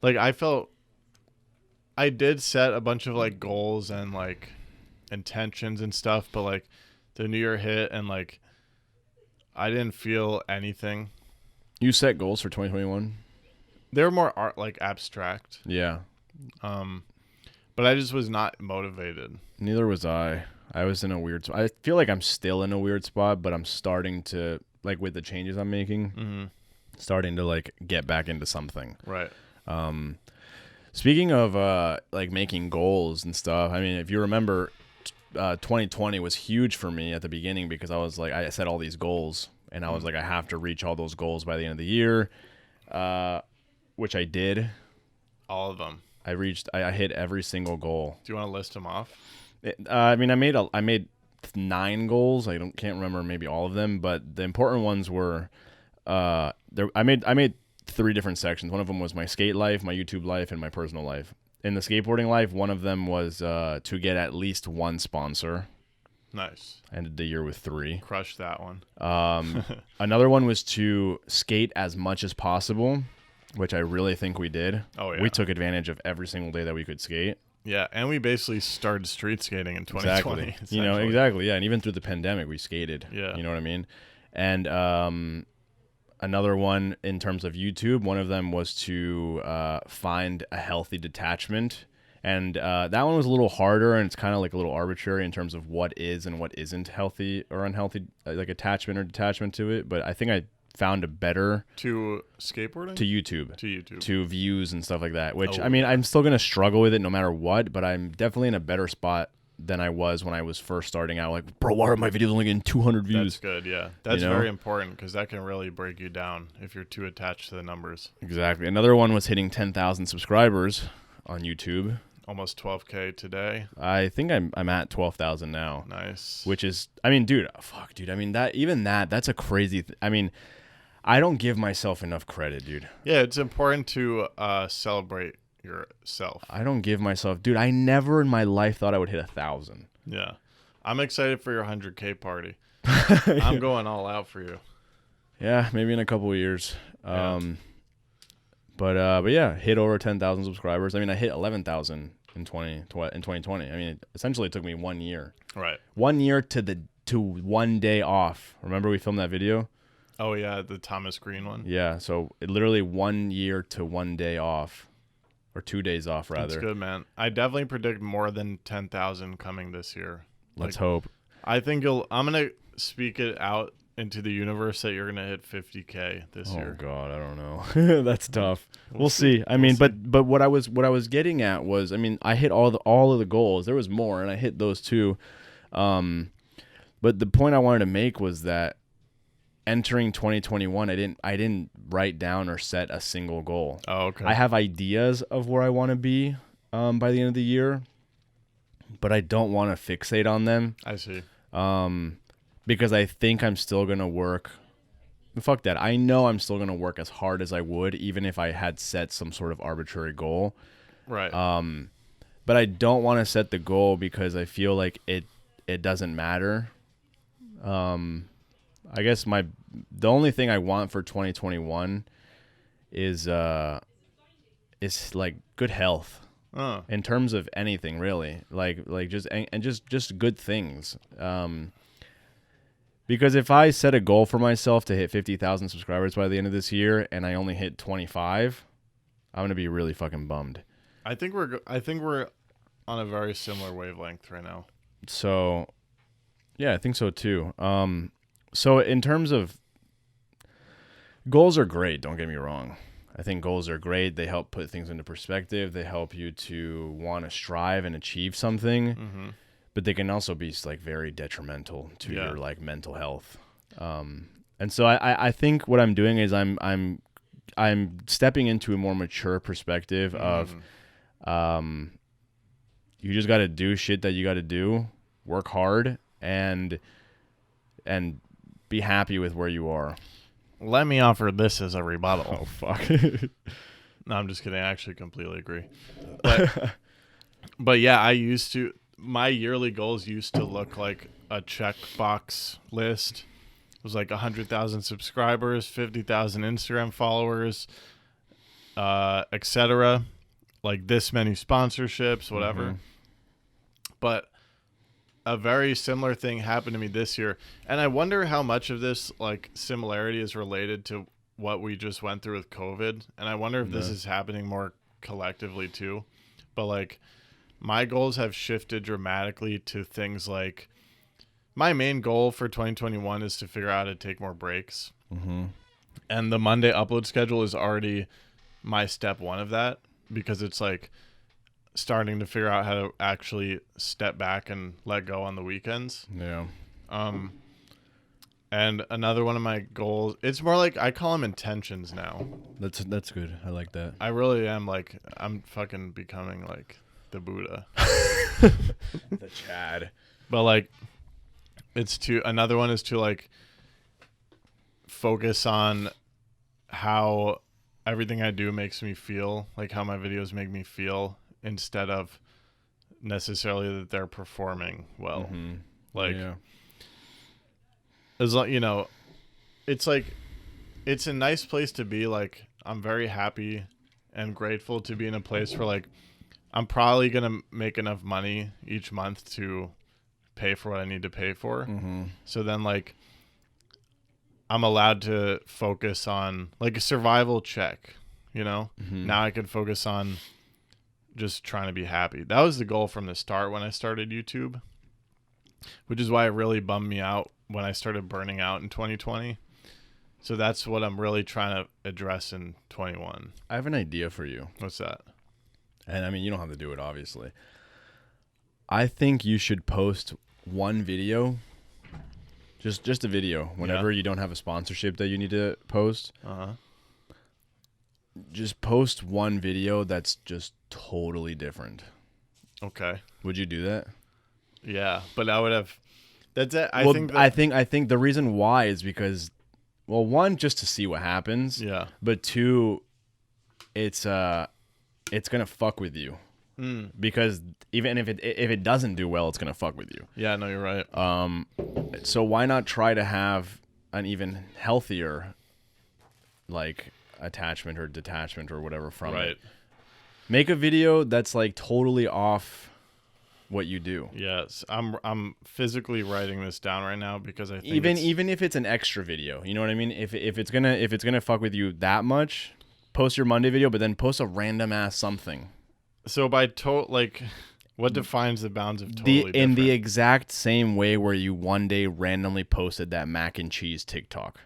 Like I did set a bunch of like goals and like intentions and stuff, but like the New Year hit and like I didn't feel anything. You set goals for 2021? They were more like abstract. Yeah. But I just was not motivated. Neither was I. I was in a weird spot. I feel like I'm still in a weird spot, but I'm starting to, like with the changes I'm making, starting to like get back into something. Right. Speaking of like making goals and stuff, I mean, if you remember, 2020 was huge for me at the beginning because I was like, I set all these goals and I was like, I have to reach all those goals by the end of the year, which I did. All of them. I hit every single goal. Do you want to list them off? I mean, I made 9 goals. Can't remember maybe all of them, but the important ones were there. I made 3 different sections. One of them was my skate life, my YouTube life, and my personal life. In the skateboarding life, one of them was to get at least 1 sponsor. Nice. I ended the year with 3. Crushed that one. Another one was to skate as much as possible, which I really think we did. Oh, yeah. We took advantage of every single day that we could skate. Yeah, and we basically started street skating in 2020. Exactly. Exactly. Yeah, and even through the pandemic, we skated. Yeah. You know what I mean? And another one in terms of YouTube, one of them was to find a healthy detachment. And that one was a little harder, and it's kind of like a little arbitrary in terms of what is and what isn't healthy or unhealthy, like attachment or detachment to it. But I think I found a better to skateboarding, to YouTube, to views and stuff like that. Which I mean, I'm still gonna struggle with it no matter what, but I'm definitely in a better spot than I was when I was first starting out. Like, bro, why are my videos only getting 200 views? That's good. Yeah, that's very important because that can really break you down if you're too attached to the numbers. Exactly. Another one was hitting 10,000 subscribers on YouTube. Almost 12K today. I think I'm at 12,000 now. Nice. Which is, I mean, dude, fuck, dude. I mean, that's a crazy. I mean, I don't give myself enough credit, dude. Yeah, it's important to celebrate yourself. I don't give myself, dude. I never in my life thought I would hit 1,000. Yeah, I'm excited for your 100K party. I'm going all out for you. Yeah, maybe in a couple of years. Yeah. But yeah, hit over 10,000 subscribers. I mean, I hit 11,000 in 2020. I mean, it essentially took me 1 year. Right. 1 year to 1 day off. Remember we filmed that video? Oh yeah, the Thomas Green one. Yeah. So it literally 1 year to 1 day off, or 2 days off rather. That's good, man. I definitely predict more than 10,000 coming this year. Let's hope. I think I'm gonna speak it out into the universe that you're gonna hit 50K this year. Oh God, I don't know. That's tough. We'll see. I mean, but what I was getting at was, I mean, I hit all of the goals. There was more, and I hit those too. But the point I wanted to make was that entering 2021, I didn't write down or set a single goal. Oh, okay. I have ideas of where I want to be by the end of the year, but I don't want to fixate on them. I see. Because I think I'm still going to work. Fuck that. I know I'm still going to work as hard as I would, even if I had set some sort of arbitrary goal. Right. But I don't want to set the goal because I feel like it doesn't matter. I guess the only thing I want for 2021 is like good health. In terms of anything really. Like just good things. Because if I set a goal for myself to hit 50,000 subscribers by the end of this year and I only hit 25, I'm going to be really fucking bummed. I think we're on a very similar wavelength right now. So, yeah, I think so too. So in terms of goals are great, don't get me wrong. I think goals are great. They help put things into perspective. They help you to want to strive and achieve something. Mm-hmm. But they can also be like very detrimental to your like mental health. And so I think what I'm doing is I'm stepping into a more mature perspective of you just got to do shit that you got to do, work hard, and be happy with where you are. Let me offer this as a rebuttal. Oh fuck. No, I'm just kidding. I actually completely agree. But yeah, my yearly goals used to look like a checkbox list. It was like 100,000 subscribers, 50,000 Instagram followers, etc. Like this many sponsorships, whatever. Mm-hmm. But a very similar thing happened to me this year. And I wonder how much of this like similarity is related to what we just went through with COVID. And I wonder if this is happening more collectively too. But like, my goals have shifted dramatically to things like my main goal for 2021 is to figure out how to take more breaks. Mm-hmm. And the Monday upload schedule is already my step one of that because it's like starting to figure out how to actually step back and let go on the weekends. Yeah. And another one of my goals, it's more like I call them intentions now. That's good. I like that. I really am like, I'm fucking becoming like the Buddha. The Chad. But like another one is to like focus on how everything I do makes me feel, like how my videos make me feel, instead of necessarily that they're performing well. Like, as long, it's like, it's a nice place to be. Like, I'm very happy and grateful to be in a place where like I'm probably gonna make enough money each month to pay for what I need to pay for. So then like I'm allowed to focus on like a survival check, Now I can focus on just trying to be happy. That was the goal from the start when I started YouTube, which is why it really bummed me out when I started burning out in 2020. So that's what I'm really trying to address in 21. I have an idea for you. What's that? And I mean, you don't have to do it, obviously. I think you should post one video, just a video, whenever you don't have a sponsorship that you need to post. Just post one video that's just totally different. Okay. Would you do that? Yeah, but I would have. That's it. I think the reason why is because, well, one, just to see what happens. Yeah. But two, it's gonna fuck with you. Because even if it doesn't do well, it's gonna fuck with you. Yeah, no, you're right. So why not try to have an even healthier, like, attachment or detachment or whatever from it. Make a video that's like totally off what you do. Yes, I'm physically writing this down right now because I think even if it's an extra video, you know what I mean? If it's gonna fuck with you that much, post your Monday video, but then post a random ass something. So by what defines the bounds of totally different? In the exact same way where you one day randomly posted that mac and cheese TikTok.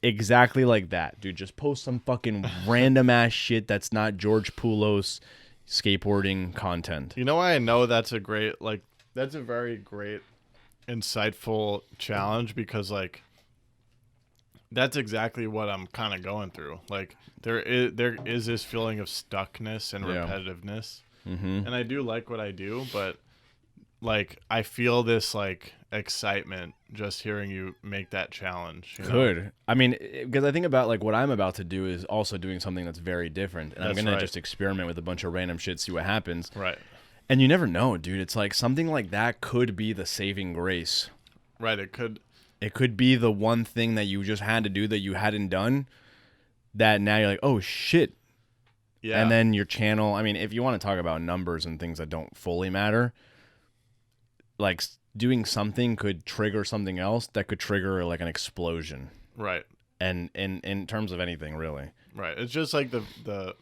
Exactly like that, dude. Just post some fucking random ass shit that's not George Poulos skateboarding content. You know why I know that's a very great, insightful challenge, because like that's exactly what I'm kind of going through. Like there is this feeling of stuckness and repetitiveness, and I do like what I do, but like I feel this like excitement just hearing you make that challenge. Good. I mean, because I think about like what I'm about to do is also doing something that's very different, and I'm gonna just experiment with a bunch of random shit, see what happens. Right. And you never know, dude. It's like something like that could be the saving grace. Right. It could be the one thing that you just had to do that you hadn't done, that now you're like, oh shit. Yeah. And then your channel, I mean, if you want to talk about numbers and things that don't fully matter, like doing something could trigger something else that could trigger like an explosion. Right. And in terms of anything, really. Right. It's just like the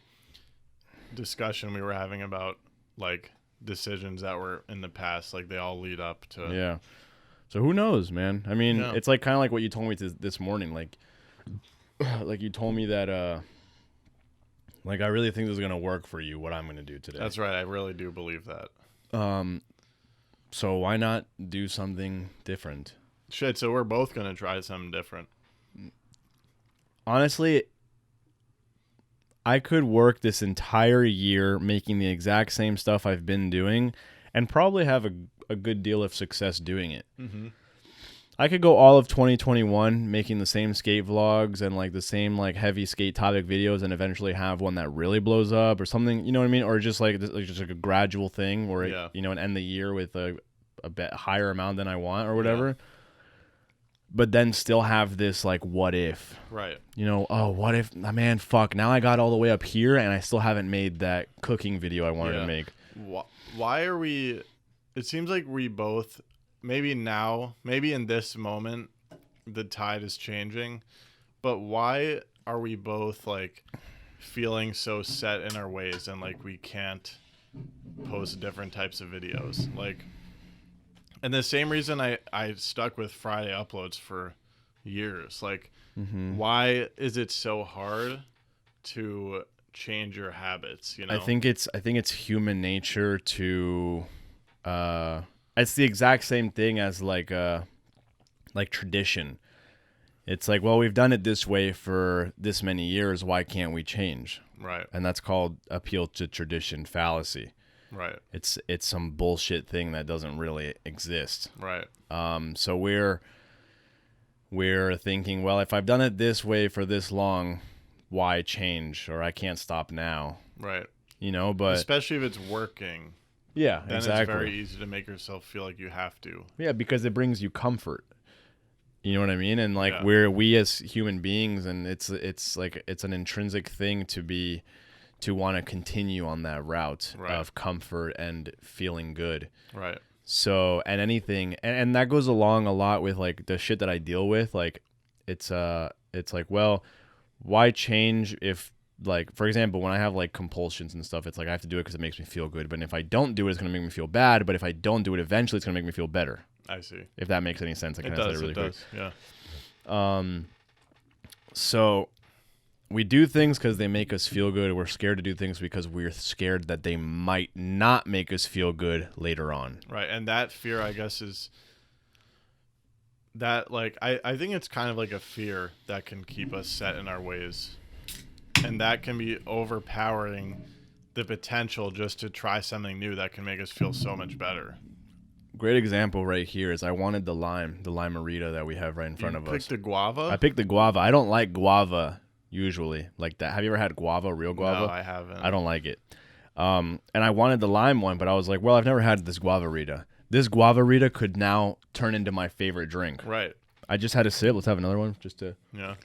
discussion we were having about like decisions that were in the past, like they all lead up to. Yeah. So who knows, man? I mean, it's like kind of like what you told me this morning. Like you told me that, like, I really think this is going to work for you, what I'm going to do today. That's right. I really do believe that. So why not do something different? Shit, so we're both going to try something different. Honestly, I could work this entire year making the exact same stuff I've been doing and probably have a good deal of success doing it. I could go all of 2021 making the same skate vlogs and like the same like heavy skate topic videos and eventually have one that really blows up or something, you know what I mean? Or just like just like a gradual thing where it, and end the year with a bit higher amount than I want or whatever. Yeah. But then still have this like what if. Right. Oh, what if, man, fuck, now I got all the way up here and I still haven't made that cooking video I wanted to make. Why are we, it seems like we both, maybe in this moment, the tide is changing, but why are we both like feeling so set in our ways and like we can't post different types of videos? Like, and the same reason I stuck with Friday uploads for years. Like, why is it so hard to change your habits? I think it's human nature to it's the exact same thing as like tradition. It's like, well, we've done it this way for this many years, why can't we change? Right. And that's called appeal to tradition fallacy. Right. It's some bullshit thing that doesn't really exist. Right. So we're thinking, well, if I've done it this way for this long, why change? Or I can't stop now. Right. You know, but especially if it's working. Yeah, then exactly. It's very easy to make yourself feel like you have to. Yeah, because it brings you comfort. You know what I mean? And like we as human beings, and it's an intrinsic thing to want to continue on that route of comfort and feeling good. Right. So, and anything, and that goes along a lot with like the shit that I deal with. Like, it's like, well, why change if, like, for example, when I have like compulsions and stuff, it's like I have to do it because it makes me feel good. But if I don't do it, it's going to make me feel bad. But if I don't do it, eventually it's going to make me feel better. I see. If that makes any sense. I it does. It does. Yeah. So we do things because they make us feel good. We're scared to do things because we're scared that they might not make us feel good later on. Right. And that fear, I guess, is that, like, I think it's kind of like a fear that can keep us set in our ways. And that can be overpowering the potential just to try something new that can make us feel so much better. Great example right here is I wanted the limerita that we have right in front of us. You picked the guava? I picked the guava. I don't like guava usually like that. Have you ever had guava, real guava? No, I haven't. I don't like it. And I wanted the lime one, but I was like, well, I've never had this guava-rita. This guava-rita could now turn into my favorite drink. Right. I just had a sip. Let's have another one just to... Yeah.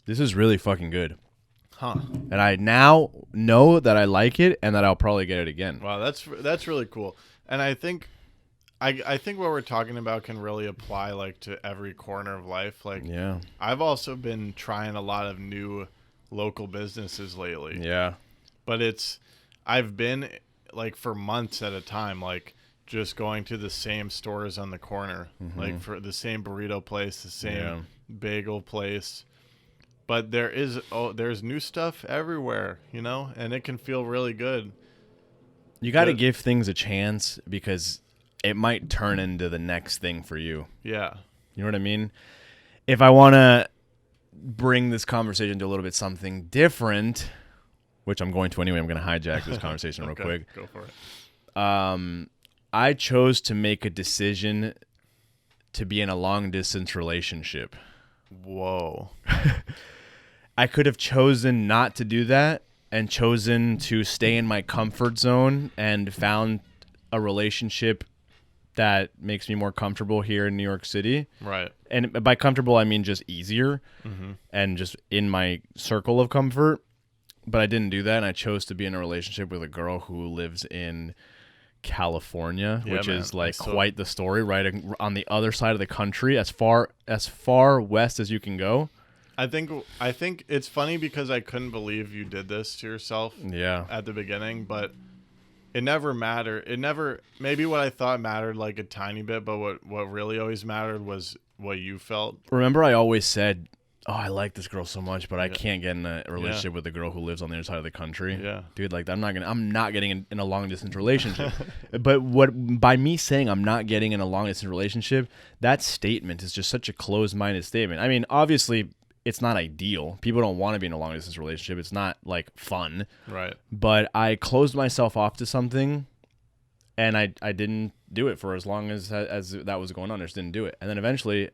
This is really fucking good. Huh. And I now know that I like it and that I'll probably get it again. Wow, that's really cool. And I think I think what we're talking about can really apply like to every corner of life. Like, yeah. I've also been trying a lot of new local businesses lately. Yeah. But I've been like for months at a time, like just going to the same stores on the corner, like for the same burrito place, the same bagel place. But there's new stuff everywhere, you know, and it can feel really good. You got to give things a chance because it might turn into the next thing for you. Yeah. You know what I mean? If I want to bring this conversation to a little bit something different, which I'm going to anyway, I'm going to hijack this conversation real quick. Go for it. I chose to make a decision to be in a long-distance relationship. Whoa. I could have chosen not to do that and chosen to stay in my comfort zone and found a relationship that makes me more comfortable here in New York City. Right. And by comfortable, I mean just easier and just in my circle of comfort. But I didn't do that, and I chose to be in a relationship with a girl who lives in California, which is like quite the story, right on the other side of the country, as far west as you can go. I think it's funny because I couldn't believe you did this to yourself at the beginning, but it never mattered. Maybe what I thought mattered like a tiny bit, but what really always mattered was what you felt. Remember, I always said, oh, I like this girl so much, but I can't get in a relationship with a girl who lives on the other side of the country. Yeah. Dude, like I'm not getting in a long distance relationship. But by me saying I'm not getting in a long distance relationship, that statement is just such a closed-minded statement. I mean, obviously it's not ideal. People don't want to be in a long distance relationship. It's not like fun. Right. But I closed myself off to something and I didn't do it for as long as that was going on. I just didn't do it. And then eventually,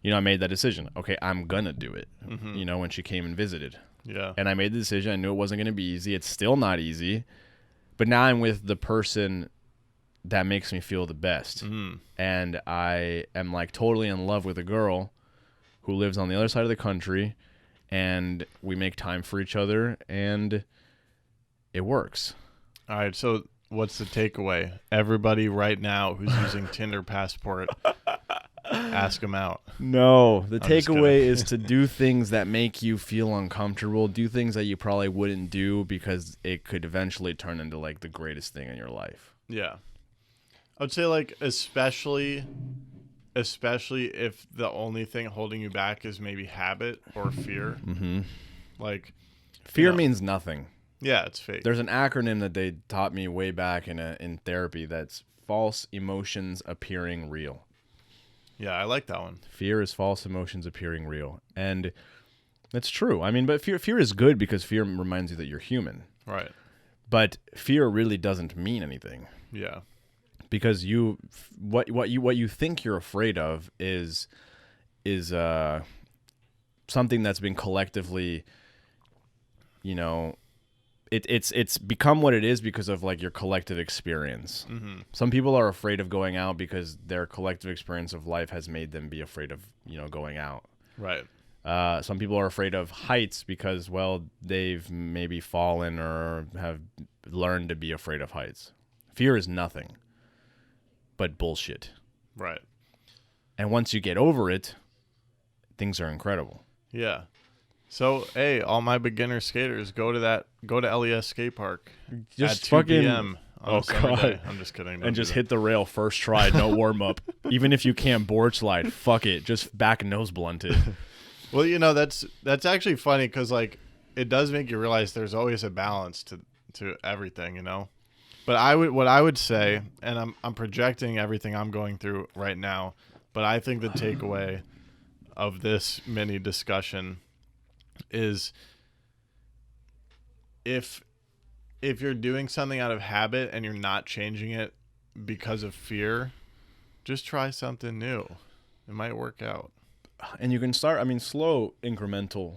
you know, I made that decision. Okay, I'm gonna do it. You know, when she came and visited. Yeah. And I made the decision. I knew it wasn't gonna be easy. It's still not easy. But now I'm with the person that makes me feel the best. And I am like totally in love with a girl who lives on the other side of the country, and we make time for each other, and it works. All right, so what's the takeaway? Everybody right now who's using Tinder Passport, ask them out. No, the takeaway is to do things that make you feel uncomfortable, do things that you probably wouldn't do because it could eventually turn into like the greatest thing in your life. Yeah. I would say like especially if the only thing holding you back is maybe habit or fear. Like fear means nothing. Yeah, it's fake. There's an acronym that they taught me way back in therapy that's false emotions appearing real. Yeah, I like that one. Fear is false emotions appearing real. And that's true. I mean, but fear is good because fear reminds you that you're human. Right. But fear really doesn't mean anything. Yeah. Because what you think you're afraid of is something that's been collectively, it's become what it is because of like your collective experience. Mm-hmm. Some people are afraid of going out because their collective experience of life has made them be afraid of going out. Right. Some people are afraid of heights because, well, they've maybe fallen or have learned to be afraid of heights. Fear is nothing but bullshit. Right. And once you get over it, things are incredible. Yeah. So, hey, all my beginner skaters, go to LES skate park Just at 2 fucking p.m. on a summer God. day. I'm just kidding. And just hit the rail first try, no warm up. Even if you can't board slide, fuck it, just back nose blunted. Well, that's actually funny because like it does make you realize there's always a balance to everything, But what I would say, and I'm projecting everything I'm going through right now, but I think the takeaway of this mini discussion is if you're doing something out of habit and you're not changing it because of fear, just try something new. It might work out. And you can start, slow incremental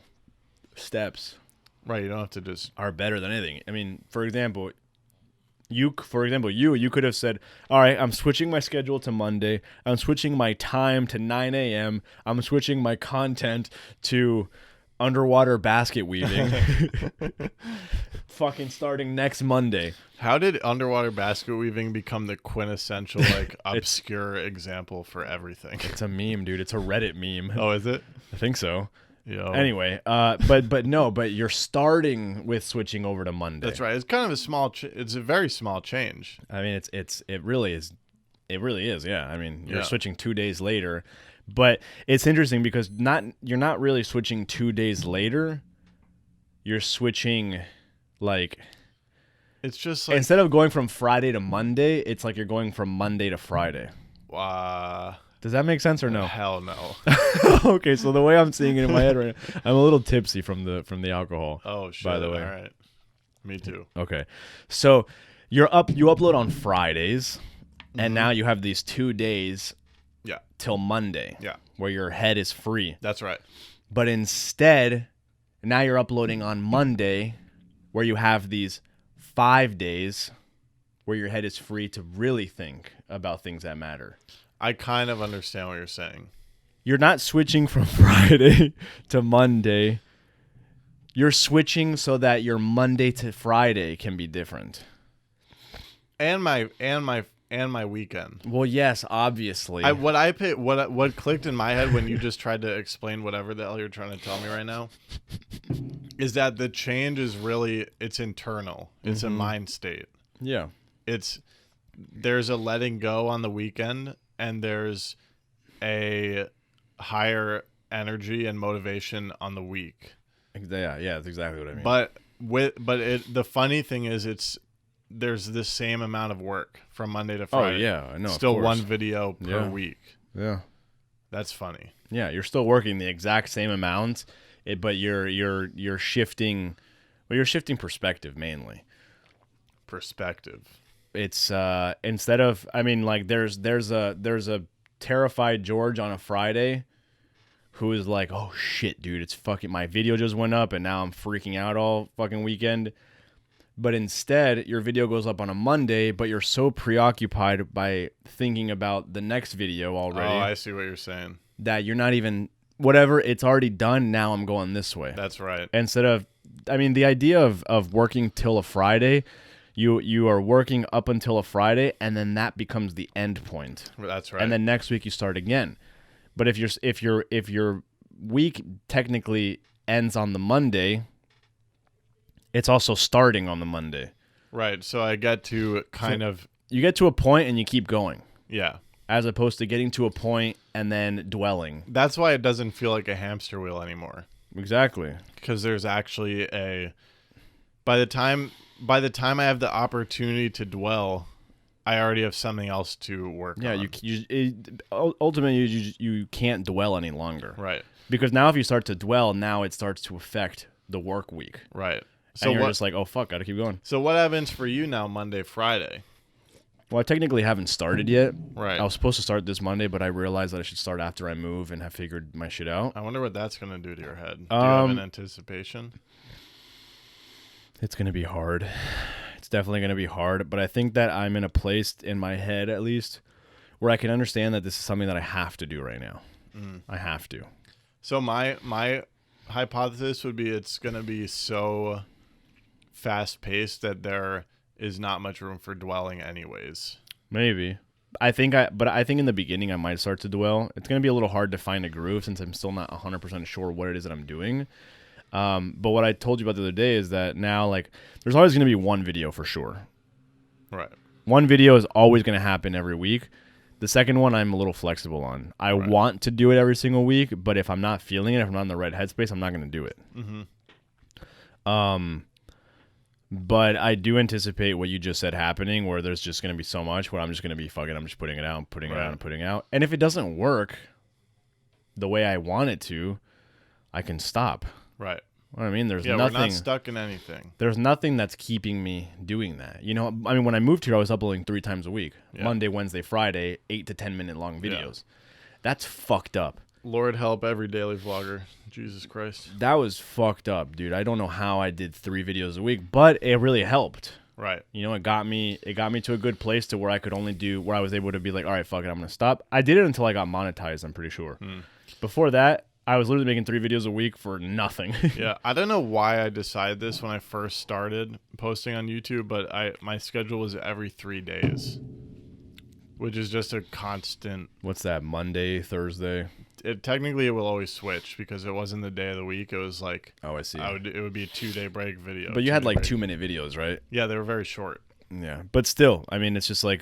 steps. Right, you don't have to just are better than anything. For example, you could have said, all right, I'm switching my schedule to Monday. I'm switching my time to 9 a.m. I'm switching my content to underwater basket weaving. Fucking starting next Monday. How did underwater basket weaving become the quintessential obscure example for everything? It's a meme, dude. It's a Reddit meme. Oh, is it? I think so. Yo. Anyway, but you're starting with switching over to Monday. That's right. It's kind of a small. It's a very small change. It really is. It really is. Yeah. You're Yeah. switching 2 days later, but it's interesting because you're not really switching 2 days later. You're switching It's just like instead of going from Friday to Monday, it's like you're going from Monday to Friday. Does that make sense or no? Hell no. Okay, so the way I'm seeing it in my head right now, I'm a little tipsy from the alcohol. Oh shit. By the way. All right. Me too. Okay. So you upload on Fridays, and now you have these 2 days till Monday. Yeah. Where your head is free. That's right. But instead, now you're uploading on Monday where you have these 5 days where your head is free to really think about things that matter. I kind of understand what you're saying. You're not switching from Friday to Monday. You're switching so that your Monday to Friday can be different. And my weekend. Well, yes, obviously. What clicked in my head when you just tried to explain whatever the hell you're trying to tell me right now is that the change is really it's internal. It's a mind state. Yeah. There's a letting go on the weekend and there's a higher energy and motivation on the week. Yeah, that's exactly what I mean. But the funny thing is there's the same amount of work from Monday to Friday. Oh yeah, I know. Still one video per week. Yeah. That's funny. Yeah, you're still working the exact same amount, but you're shifting. Well, you're shifting perspective mainly. Perspective. It's instead of there's a terrified George on a Friday who is like, oh shit, dude, it's fucking my video just went up and now I'm freaking out all fucking weekend. But instead, your video goes up on a Monday, but you're so preoccupied by thinking about the next video already. Oh, I see what you're saying. That you're not even whatever, it's already done. Now I'm going this way. That's right. Instead of, the idea of working till a Friday, you are working up until a Friday, and then that becomes the end point. That's right. And then next week you start again. But if your week technically ends on the Monday, it's also starting on the Monday. Right. So I get to you get to a point and you keep going. Yeah. As opposed to getting to a point and then dwelling. That's why it doesn't feel like a hamster wheel anymore. Exactly. Because there's actually by the time I have the opportunity to dwell, I already have something else to work on. Ultimately you can't dwell any longer. Right. Because now if you start to dwell, now it starts to affect the work week. Right. and you're just like, oh fuck, gotta keep going. So what happens for you now Monday, Friday? Well, I technically haven't started yet. Right. I was supposed to start this Monday, but I realized that I should start after I move and have figured my shit out. I wonder what that's going to do to your head. Do you have an anticipation? It's going to be hard. It's definitely going to be hard, but I think that I'm in a place in my head, at least, where I can understand that this is something that I have to do right now. I have to. So my hypothesis would be it's going to be so fast-paced that there is not much room for dwelling anyways. Maybe. I think in the beginning I might start to dwell. It's going to be a little hard to find a groove since I'm still not 100% sure what it is that I'm doing. But what I told you about the other day is that now, like, there's always going to be one video for sure. Right. One video is always going to happen every week. The second one I'm a little flexible on. I want to do it every single week, but if I'm not feeling it, if I'm not in the right headspace, I'm not going to do it. But I do anticipate what you just said happening, where there's just going to be so much where I'm just going to be fucking, I'm just putting it out, putting it out, and putting it out. And if it doesn't work the way I want it to, I can stop. Right. What I mean, there's nothing. We're not stuck in anything. There's nothing that's keeping me doing that. You know, I mean, when I moved here, I was uploading 3 times a week. Yeah. Monday, Wednesday, Friday, 8 to 10 minute long videos. Yeah. That's fucked up. Lord help every daily vlogger. Jesus Christ. That was fucked up, dude. I don't know how I did 3 videos a week, but it really helped. Right. You know, it got me to a good place to where I could only do, where I was able to be like, all right, fuck it, I'm going to stop. I did it until I got monetized, I'm pretty sure. Before that, I was literally making 3 videos a week for nothing. Yeah. I don't know why I decided this when I first started posting on YouTube, but my schedule was every 3 days, which is just a constant. What's that? Monday, Thursday? Technically, it will always switch because it wasn't the day of the week. It was like, oh, I see. It would be a 2-day break video. But you had like 2-minute videos, right? Yeah, they were very short. Yeah, but still, I mean, it's just like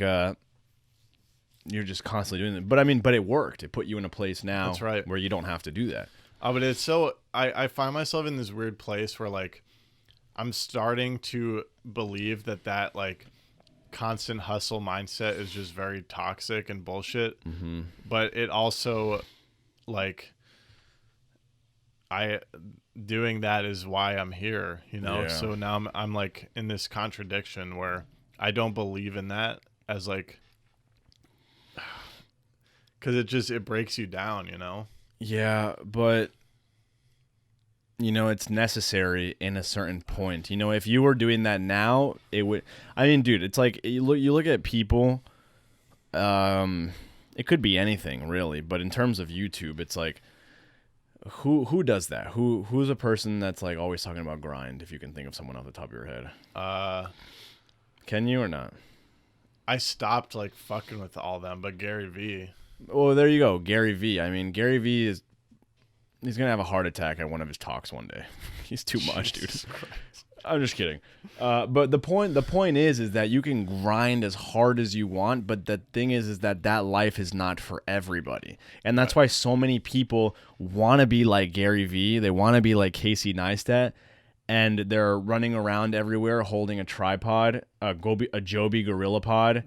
you're just constantly doing it. But I mean, but it worked. It put you in a place now. That's right. Where you don't have to do that. But it's so I find myself in this weird place where like I'm starting to believe that like constant hustle mindset is just very toxic and bullshit. But it also, like, doing that is why I'm here, you know? Yeah. So now I'm like in this contradiction where I don't believe in that as like, because it breaks you down, you know? Yeah, but you know, it's necessary in a certain point. You know, if you were doing that now, it would. I mean, dude, it's like you look at people. It could be anything really, but in terms of YouTube, it's like who does that? Who's a person that's like always talking about grind? If you can think of someone off the top of your head, can you or not? I stopped like fucking with all them, but Gary V. Well, there you go, Gary V. I mean, Gary V he's gonna have a heart attack at one of his talks one day. He's too much, dude. I'm just kidding. But the point is that you can grind as hard as you want, but the thing is that life is not for everybody. And that's why so many people want to be like Gary V. They want to be like Casey Neistat, and they're running around everywhere holding a tripod, a Joby Gorilla Pod,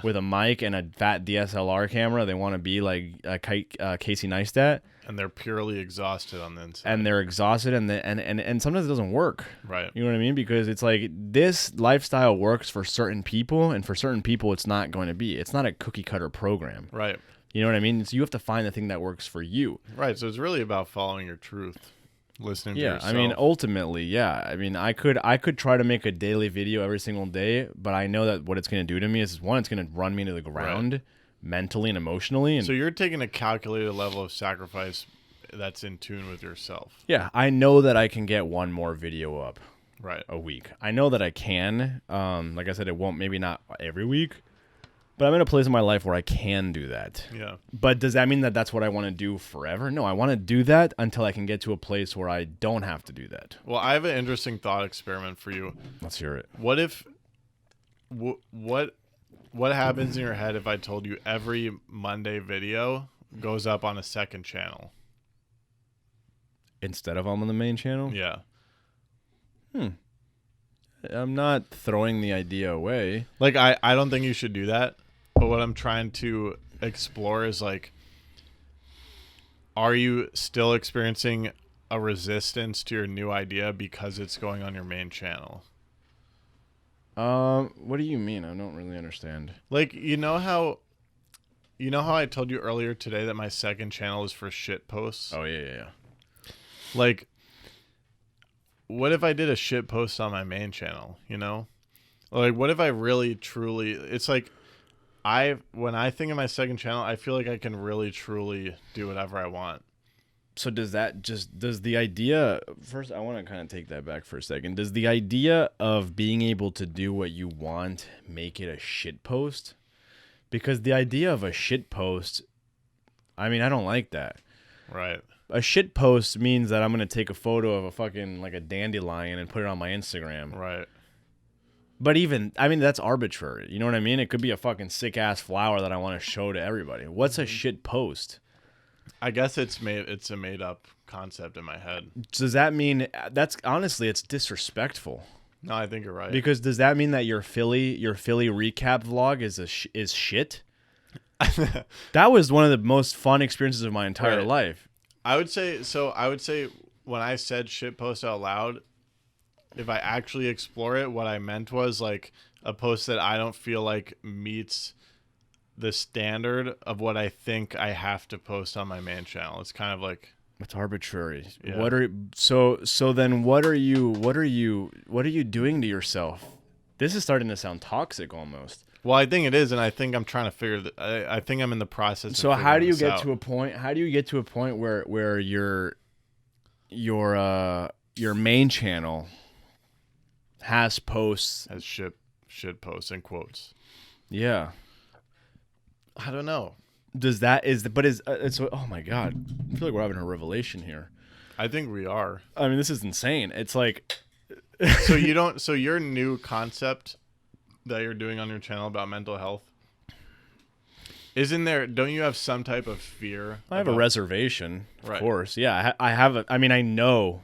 with a mic and a fat DSLR camera. They want to be like Casey Neistat. And they're purely exhausted on the inside. And they're exhausted, and sometimes it doesn't work. Right. You know what I mean? Because it's like this lifestyle works for certain people, and for certain people, it's not going to be. It's not a cookie cutter program. Right. You know what I mean? So you have to find the thing that works for you. Right. So it's really about following your truth, listening to yourself. I mean, ultimately, yeah. I mean, I could try to make a daily video every single day, but I know that what it's going to do to me is, one, it's going to run me to the ground. Right. Mentally and emotionally. And so you're taking a calculated level of sacrifice that's in tune with yourself. Yeah, I know that I can get one more video up a week. I know that I can. Like I said, it won't, maybe not every week, but I'm in a place in my life where I can do that. Yeah. But does that mean that that's what I want to do forever? No, I want to do that until I can get to a place where I don't have to do that. Well, I have an interesting thought experiment for you. Let's hear it. What if what happens in your head if I told you every Monday video goes up on a second channel? Instead of on the main channel? Yeah. I'm not throwing the idea away. Like, I don't think you should do that. But what I'm trying to explore is, like, are you still experiencing a resistance to your new idea because it's going on your main channel? What do you mean? I don't really understand. Like, you know how I told you earlier today that my second channel is for shit posts? Oh yeah. Like, what if I did a shit post on my main channel, you know? Like, what if I really, truly... It's like, when I think of my second channel, I feel like I can really, truly do whatever I want. So does the idea... First, I want to kind of take that back for a second. Does the idea of being able to do what you want make it a shit post? Because the idea of a shit post, I mean, I don't like that. Right. A shit post means that I'm going to take a photo of a fucking, like a dandelion and put it on my Instagram. Right. But even, I mean, that's arbitrary. You know what I mean? It could be a fucking sick-ass flower that I want to show to everybody. What's a shit post? I guess it's a made-up concept in my head. Does that mean, that's, honestly, it's disrespectful. No, I think you're right. Because does that mean that your Philly recap vlog is shit? That was one of the most fun experiences of my entire life. I would say when I said shit post out loud, if I actually explore it, what I meant was like a post that I don't feel like meets the standard of what I think I have to post on my main channel. It's kind of like, it's arbitrary. Yeah. Then what are you doing to yourself? This is starting to sound toxic almost. Well, I think it is, and I think I'm trying to figure that. I think I'm in the process. So of how do you figuring get this to a point? How do you get to a point where your main channel has posts as shit posts in quotes? Yeah. I don't know. It's oh my god, I feel like we're having a revelation here. I think we are. I mean, this is insane. It's like So your new concept that you're doing on your channel about mental health, don't you have some type of fear? I have a reservation, of Right. course. Yeah, I have I mean, I know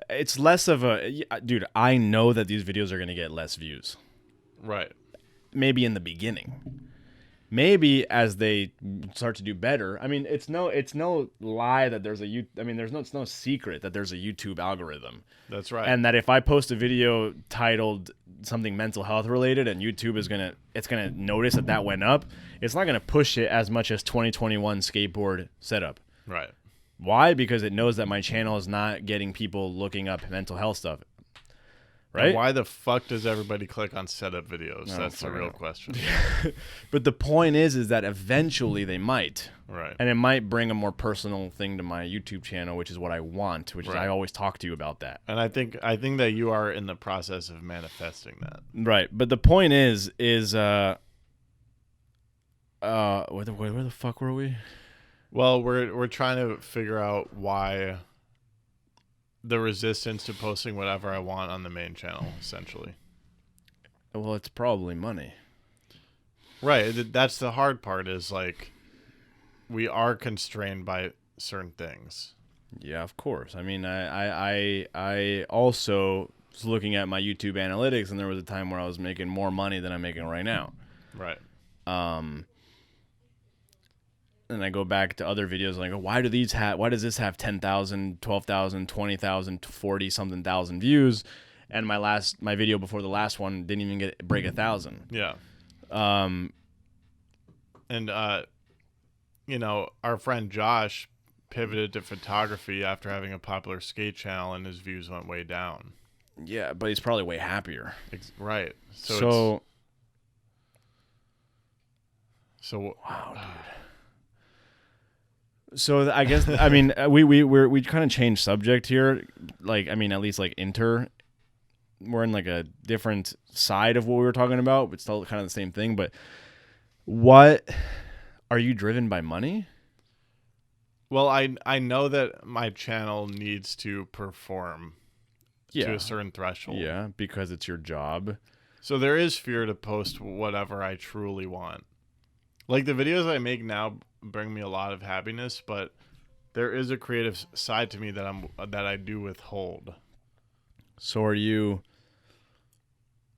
it's less of a dude. I know that these videos are going to get less views. Right. Maybe in the beginning. Maybe as they start to do better. I mean, it's no lie that there's it's no secret that there's a YouTube algorithm. That's right. And that if I post a video titled something mental health related and YouTube is gonna notice that went up, it's not gonna push it as much as 2021 skateboard setup. Right. Why? Because it knows that my channel is not getting people looking up mental health stuff. Right? And why the fuck does everybody click on setup videos? No, That's the fucking real hell. question. But the point is that eventually they might. Right. And it might bring a more personal thing to my YouTube channel, which is what I want, which is I always talk to you about that. And I think that you are in the process of manifesting that. Right. But the point is where the fuck were we? Well, we're trying to figure out why the resistance to posting whatever I want on the main channel, essentially. Well, it's probably money. Right. That's the hard part, is like we are constrained by certain things. Yeah, of course. I mean, I also was looking at my YouTube analytics, and there was a time where I was making more money than I'm making right now. Right. And I go back to other videos and I go, why does this have 10,000, 12,000, 20,000, 40 something thousand views? And my video before the last one didn't even break 1,000. Yeah. And our friend Josh pivoted to photography after having a popular skate channel, and his views went way down. Yeah, but he's probably way happier. Right. So wow, dude. So I guess I mean we kind of changed subject here. Like, I mean, at least like we're in like a different side of what we were talking about, but still kind of the same thing. But what are you driven by money? Well, I know that my channel needs to perform to a certain threshold. Yeah, because it's your job. So there is fear to post whatever I truly want. Like, the videos I make now bring me a lot of happiness, but there is a creative side to me that I do withhold. So are you,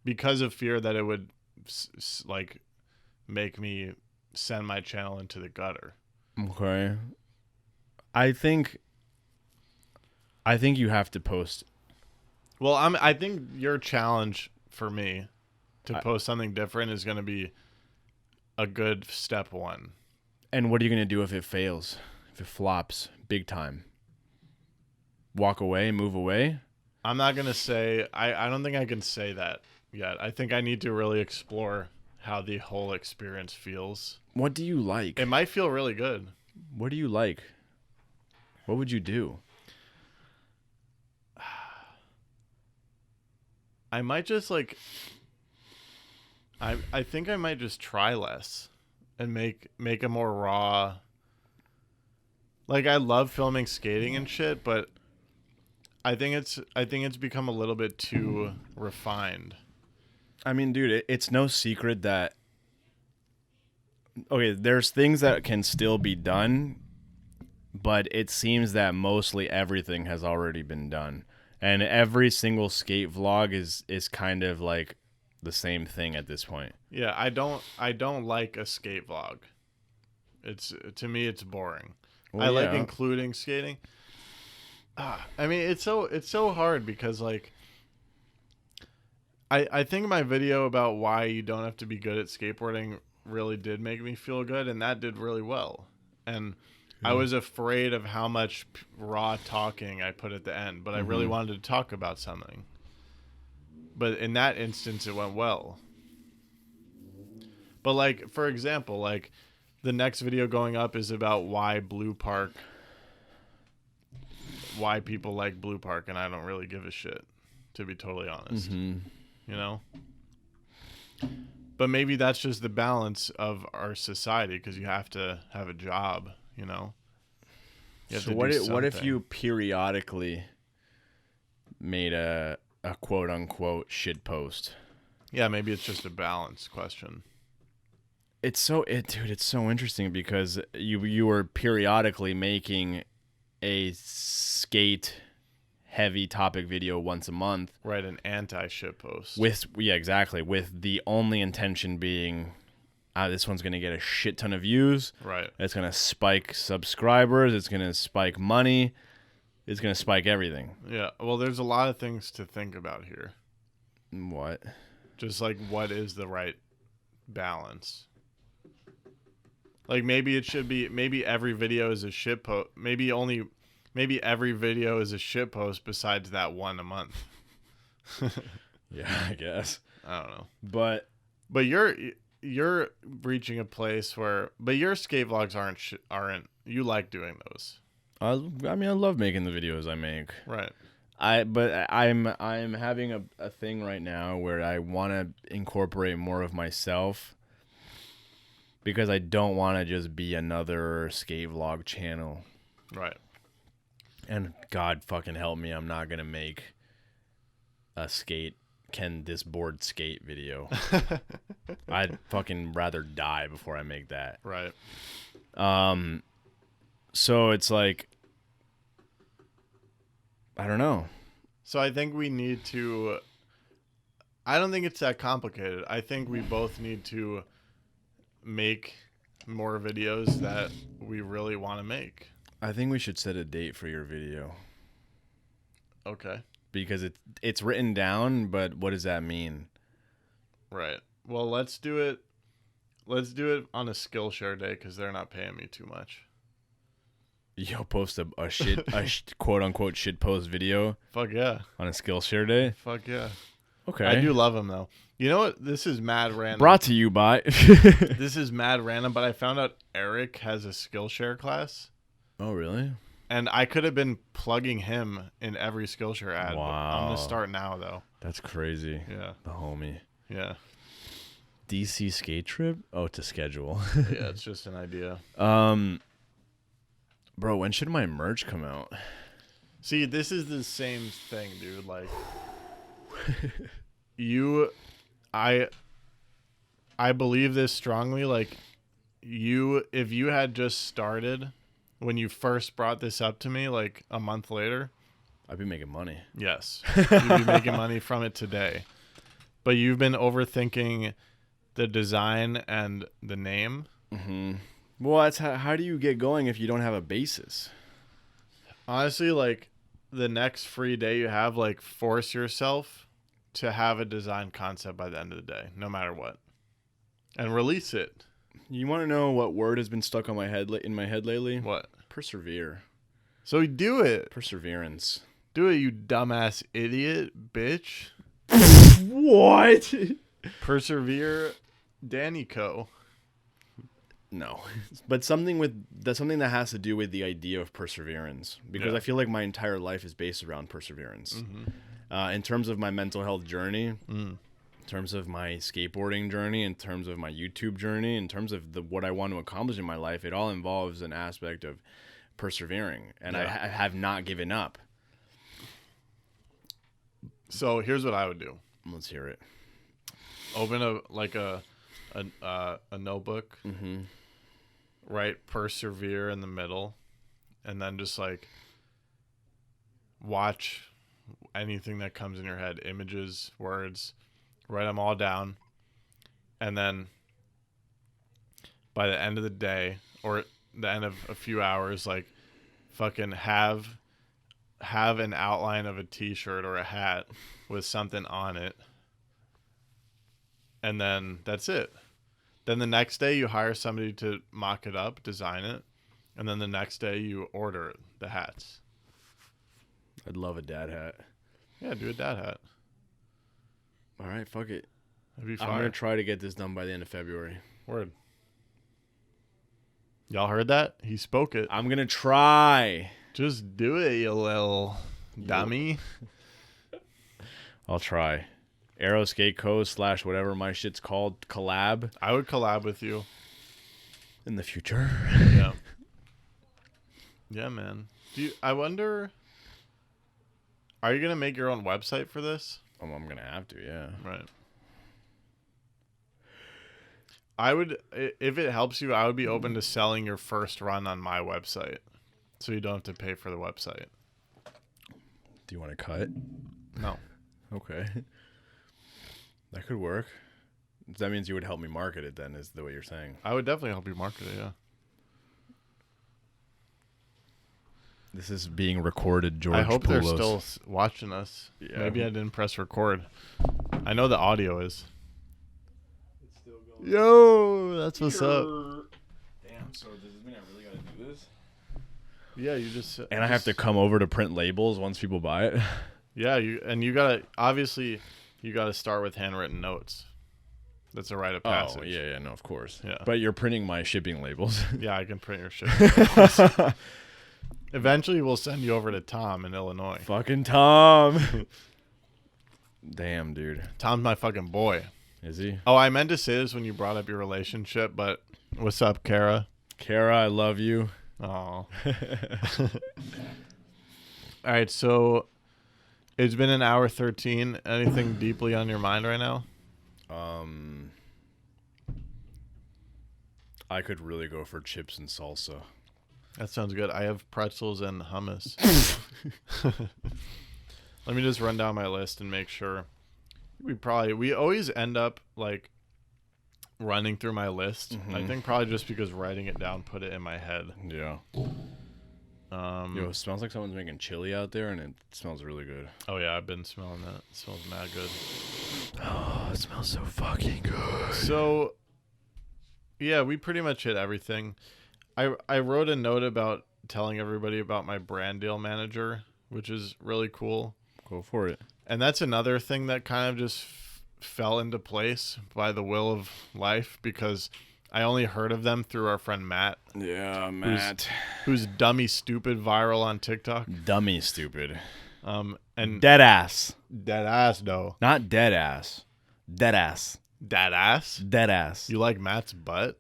because of fear that it would like make me send my channel into the gutter. okay? I think I think you have to post. Well, I think your challenge for me to post something different is going to be a good step one. And what are you going to do if it fails? If it flops big time? Walk away, move away? I'm not going to say, I don't think I can say that yet. I think I need to really explore how the whole experience feels. What do you like? It might feel really good. What do you like? What would you do? I might just like, I think I might just try less and make a more raw. Like, I love filming skating and shit, but I think it's become a little bit too refined. I mean, dude, it's no secret that, okay, there's things that can still be done, but it seems that mostly everything has already been done. And every single skate vlog is kind of like the same thing at this point. Yeah, I don't like a skate vlog. To me it's boring. Well, I like yeah. including skating. I mean, it's so hard because like I think my video about why you don't have to be good at skateboarding really did make me feel good, and that did really well. And I was afraid of how much raw talking I put at the end, but I really wanted to talk about something. But in that instance, it went well. But like, for example, like the next video going up is about why people like Blue Park, and I don't really give a shit, to be totally honest. You know? But maybe that's just the balance of our society, because you have to have a job, you know? So what if you periodically made a quote unquote shit post? Yeah, maybe it's just a balance question. It's so interesting because you were periodically making a skate heavy topic video once a month. Right, an anti-shit post. Exactly. With the only intention being, this one's going to get a shit ton of views. Right. It's going to spike subscribers. It's going to spike money. It's going to spike everything. Yeah. Well, there's a lot of things to think about here. What? Just like, what is the right balance? Like, maybe it should be, maybe every video is a shit post. Maybe every video is a shit post besides that one a month. Yeah, I guess. I don't know. But you're reaching a place where, but your skate vlogs aren't you like doing those? I mean, I love making the videos I make. Right. I'm having a thing right now where I want to incorporate more of myself, because I don't want to just be another skate vlog channel. Right. And God fucking help me, I'm not going to make a can this board skate video. I'd fucking rather die before I make that. Right. So it's like, I don't know. So I think we need to, I don't think it's that complicated. I think we both need to make more videos that we really want to make. I think we should set a date for your video. Okay. Because it's written down, but what does that mean? Right. Well, let's do it on a Skillshare day, because they're not paying me too much. You'll post a quote unquote shit post video. Fuck yeah. On a Skillshare day. Fuck yeah. Okay. I do love them though. You know what? This is mad random. Brought to you by. This is mad random, but I found out Eric has a Skillshare class. Oh really? And I could have been plugging him in every Skillshare ad. Wow. But I'm gonna start now though. That's crazy. Yeah. The homie. Yeah. DC skate trip? Oh, to schedule. Yeah, it's just an idea. Bro, when should my merch come out? See, this is the same thing, dude. Like, I believe this strongly. Like, if you had just started when you first brought this up to me, like a month later, I'd be making money. Yes, you'd be making money from it today. But you've been overthinking the design and the name. Mm-hmm. Well, that's how do you get going if you don't have a basis? Honestly, like, the next free day you have, like, force yourself to have a design concept by the end of the day, no matter what, and release it. You want to know what word has been stuck on my head in my head lately? What? Persevere. So you do it. Perseverance. Do it, you dumbass idiot, bitch. What? Persevere, Danny Co. No, but something that has to do with the idea of perseverance, because I feel like my entire life is based around perseverance. In terms of my mental health journey, in terms of my skateboarding journey, in terms of my YouTube journey, in terms of what I want to accomplish in my life, it all involves an aspect of persevering, and I have not given up. So here's what I would do. Let's hear it. Open a notebook. Write persevere in the middle, and then just like watch anything that comes in your head, images, words, write them all down, and then by the end of the day or the end of a few hours, like fucking have an outline of a t-shirt or a hat with something on it, and then that's it. Then the next day you hire somebody to mock it up, design it, and then the next day you order the hats. I'd love a dad hat. Yeah, do a dad hat. All right, fuck it. That'd be fire. I'm going to try to get this done by the end of February. Word. Y'all heard that? He spoke it. I'm going to try. Just do it, you little dummy. I'll try. Aero Skate Co. / whatever my shit's called, collab. I would collab with you. In the future. Yeah. Yeah, man. I wonder, are you going to make your own website for this? I'm going to have to, yeah. Right. I would, if it helps you, I would be open to selling your first run on my website, so you don't have to pay for the website. Do you want to cut? No. Okay. That could work. That means you would help me market it then, is the way you're saying. I would definitely help you market it, yeah. This is being recorded, George. I hope Poulos. they're still watching us. Yeah. Maybe I didn't press record. I know the audio is. It's still going. Yo, that's what's up. Damn, so does this mean I really got to do this? Yeah, you just... And I have to come over to print labels once people buy it? Yeah, you got to... Obviously... You got to start with handwritten notes. That's a rite of passage. Oh, yeah, no, of course. Yeah. But you're printing my shipping labels. Yeah, I can print your shit. Eventually, we'll send you over to Tom in Illinois. Fucking Tom. Damn, dude. Tom's my fucking boy. Is he? Oh, I meant to say this when you brought up your relationship, but what's up, Kara? Kara, I love you. Oh. All right, so... It's been an hour 13. Anything deeply on your mind right now? I could really go for chips and salsa. That sounds good. I have pretzels and hummus. Let me just run down my list and make sure. We always end up like running through my list. I think probably just because writing it down put it in my head. Yeah. Yo, it smells like someone's making chili out there, and it smells really good. Oh, yeah, I've been smelling that. It smells mad good. Oh, it smells so fucking good. So, yeah, we pretty much hit everything. I wrote a note about telling everybody about my brand deal manager, which is really cool. Go for it. And that's another thing that kind of just fell into place by the will of life, because I only heard of them through our friend Matt. Yeah, Matt. Who's dummy stupid viral on TikTok. Dummy stupid. And dead ass. Dead ass, though. Not dead ass. Dead ass. Dead ass? Dead ass. You like Matt's butt?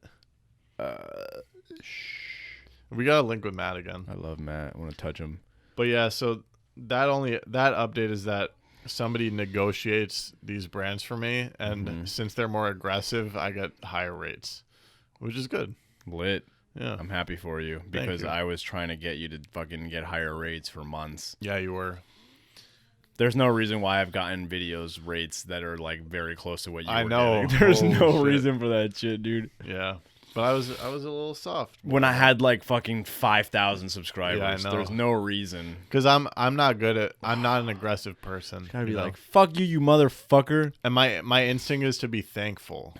We got to link with Matt again. I love Matt. I want to touch him. But yeah, so that update is that somebody negotiates these brands for me, and since they're more aggressive, I get higher rates, which is good. Lit. Yeah. I'm happy for you because I was trying to get you to fucking get higher rates for months. Yeah, you were. There's no reason why I've gotten videos rates that are like very close to what you were know. getting. There's no reason for that shit, dude. Yeah. But I was a little soft when I had like fucking 5,000 subscribers. Yeah, I know. There's no reason. because I'm not an aggressive person. Gotta be you know? like, fuck you, you motherfucker. and my instinct is to be thankful.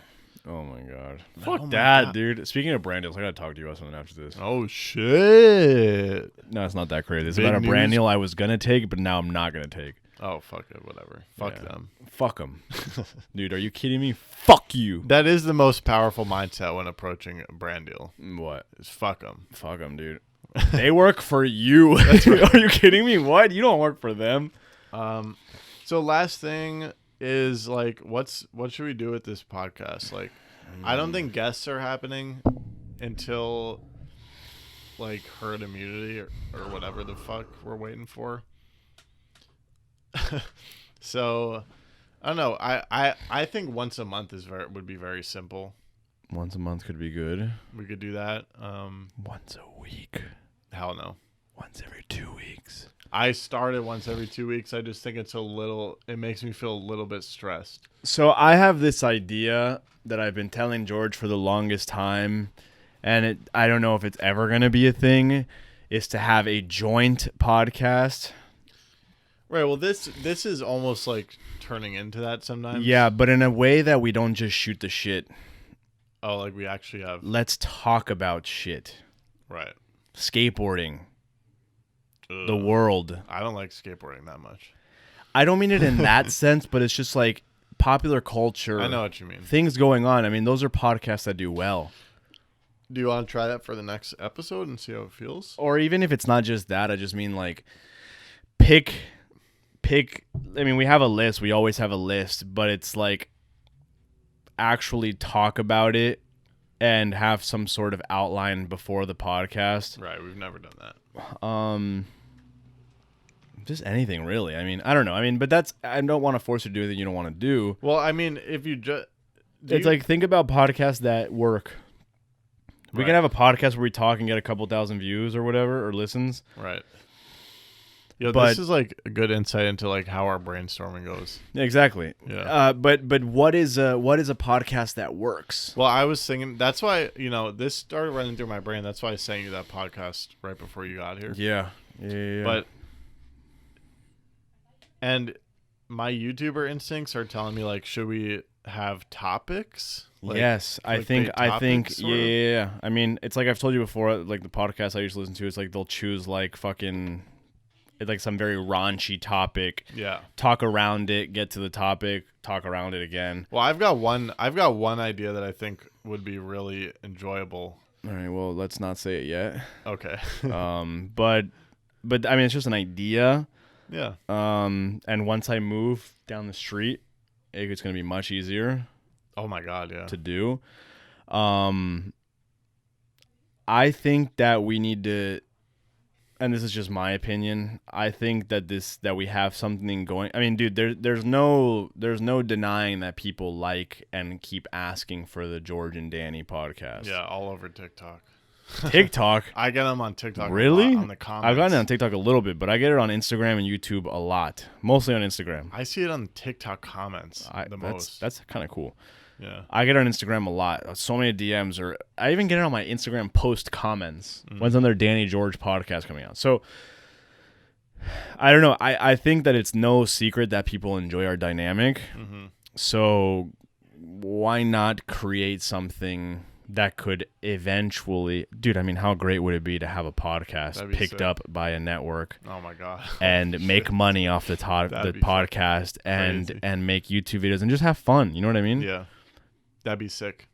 Oh my god. Oh Fuck my that, God. dude. Speaking of brand deals, I gotta talk to you about something after this. Oh shit! No, it's not that crazy. It's Big about a brand news. deal I was gonna take, but now I'm not gonna take. Oh fuck it, whatever. Fuck Yeah. them. Fuck them. Dude, are you kidding me? Fuck you. That is the most powerful mindset when approaching a brand deal. What? Is fuck them. Fuck them, dude. They work for you. Are you kidding me? What? You don't work for them. So last thing is like, what should we do with this podcast? Like, I don't think guests are happening until like herd immunity or whatever the fuck we're waiting for. So I don't know. I think once a month would be very simple. Once a month could be good. We could do that. Once a week. Hell no. Once every 2 weeks. I started once every 2 weeks. I just think it makes me feel a little bit stressed. So I have this idea that I've been telling George for the longest time, and I don't know if it's ever going to be a thing, is to have a joint podcast. Right. Well, this is almost like turning into that sometimes. Yeah, but in a way that we don't just shoot the shit. Oh, like we actually have. Let's talk about shit. Right. Skateboarding. Ugh. The world. I don't like skateboarding that much. I don't mean it in that sense, but it's just like popular culture. I know what you mean. Things going on. I mean, those are podcasts that do well. Do you want to try that for the next episode and see how it feels? Or even if it's not just that, I just mean like pick. I mean, we have a list. We always have a list, but it's like actually talk about it and have some sort of outline before the podcast. Right. We've never done that. Just anything really. I mean, I don't know. I mean, but I don't want to force you to do anything you don't want to do. Well, I mean, if you just. It's like, think about podcasts that work. We Right. can have a podcast where we talk and get a couple thousand views or whatever, or listens. Right. Yo, But- this is like a good insight into like how our brainstorming goes. Exactly. Yeah. But what is a podcast that works? Well, I was thinking that's why, this started running through my brain. That's why I sent you that podcast right before you got here. Yeah. But and my YouTuber instincts are telling me like, should we have topics? Like, yes, I clickbait think topics, sort of? yeah. I mean, it's like I've told you before, like the podcast I used to listen to, it's like they'll choose like fucking it's like some very raunchy topic, Yeah. talk around it, get to the topic, talk around it again. Well, I've got one idea that I think would be really enjoyable. All right, well, let's not say it yet. Okay. But I mean, it's just an idea. Yeah. And once I move down the street, it's going to be much easier Oh my God. Yeah. to do. I think that we need to, and this is just my opinion, I think that we have something going. I mean, dude, there's no denying that people like and keep asking for the George and Danny podcast. Yeah. All over TikTok. TikTok. I get them on TikTok. a Really? lot, on the comments. I've gotten it on TikTok a little bit, but I get it on Instagram and YouTube a lot. Mostly on Instagram. I see it on TikTok comments the most. That's kind of cool. Yeah. I get it on Instagram a lot. So many DMs, or I even get it on my Instagram post comments. When's another Danny George podcast coming out? So I don't know. I think that it's no secret that people enjoy our dynamic. Mm-hmm. So why not create something that could eventually, dude, I mean, how great would it be to have a podcast That'd be picked sick. up by a network Oh my God. and make money off the That'd be podcast crazy. and make YouTube videos and just have fun. You know what I mean? Yeah. That'd be sick.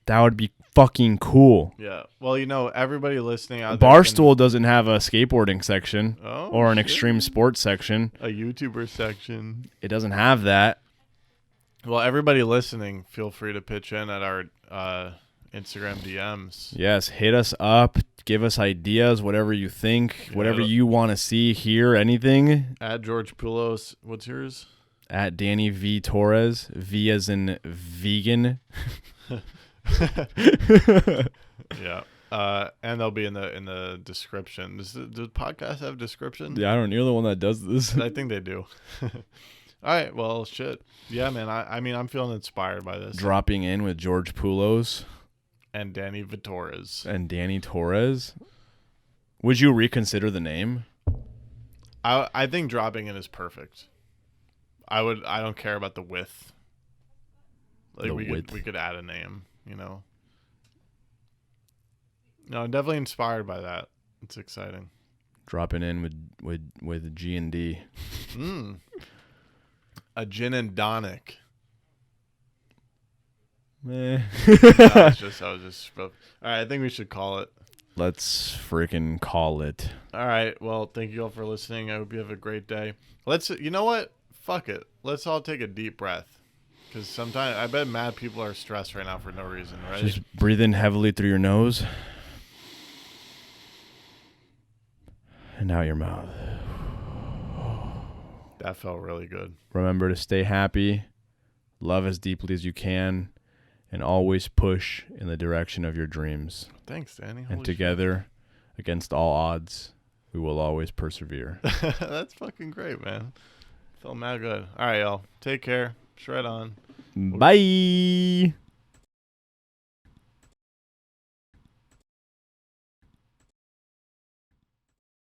That would be fucking cool. Yeah. Well, everybody listening out there Barstool doesn't have a skateboarding section Oh, or an shit. extreme sports section. a YouTuber section. It doesn't have that. Well, everybody listening, feel free to pitch in at our Instagram DMs. Yes, hit us up. Give us ideas, whatever you think, whatever you want to see, hear, anything. At George Poulos. What's yours? At Danny V Torres, V as in vegan. Yeah. And they'll be in the description. Does the podcast have description? Yeah, I don't know. You're the one that does this. I think they do. All right. Well, shit. Yeah, man. I mean, I'm feeling inspired by this. Dropping in with George Poulos. and Danny Torres. And Danny Torres. Would you reconsider the name? I think dropping it is perfect. I don't care about the width. Like we could add a name, you know. No, I'm definitely inspired by that. It's exciting. Dropping in with G and D. A gin and tonic. I was just. All right, I think we should call it. Let's freaking call it. All right. Well, thank you all for listening. I hope you have a great day. You know what? Fuck it. Let's all take a deep breath. Because sometimes, I bet mad people are stressed right now for no reason, right? Just breathe in heavily through your nose. And out your mouth. That felt really good. Remember to stay happy, love as deeply as you can, and always push in the direction of your dreams. Thanks, Danny. And together, against all odds, we will always persevere. That's fucking great, man. Felt mad good. All right, y'all. Take care. Shred on. Bye.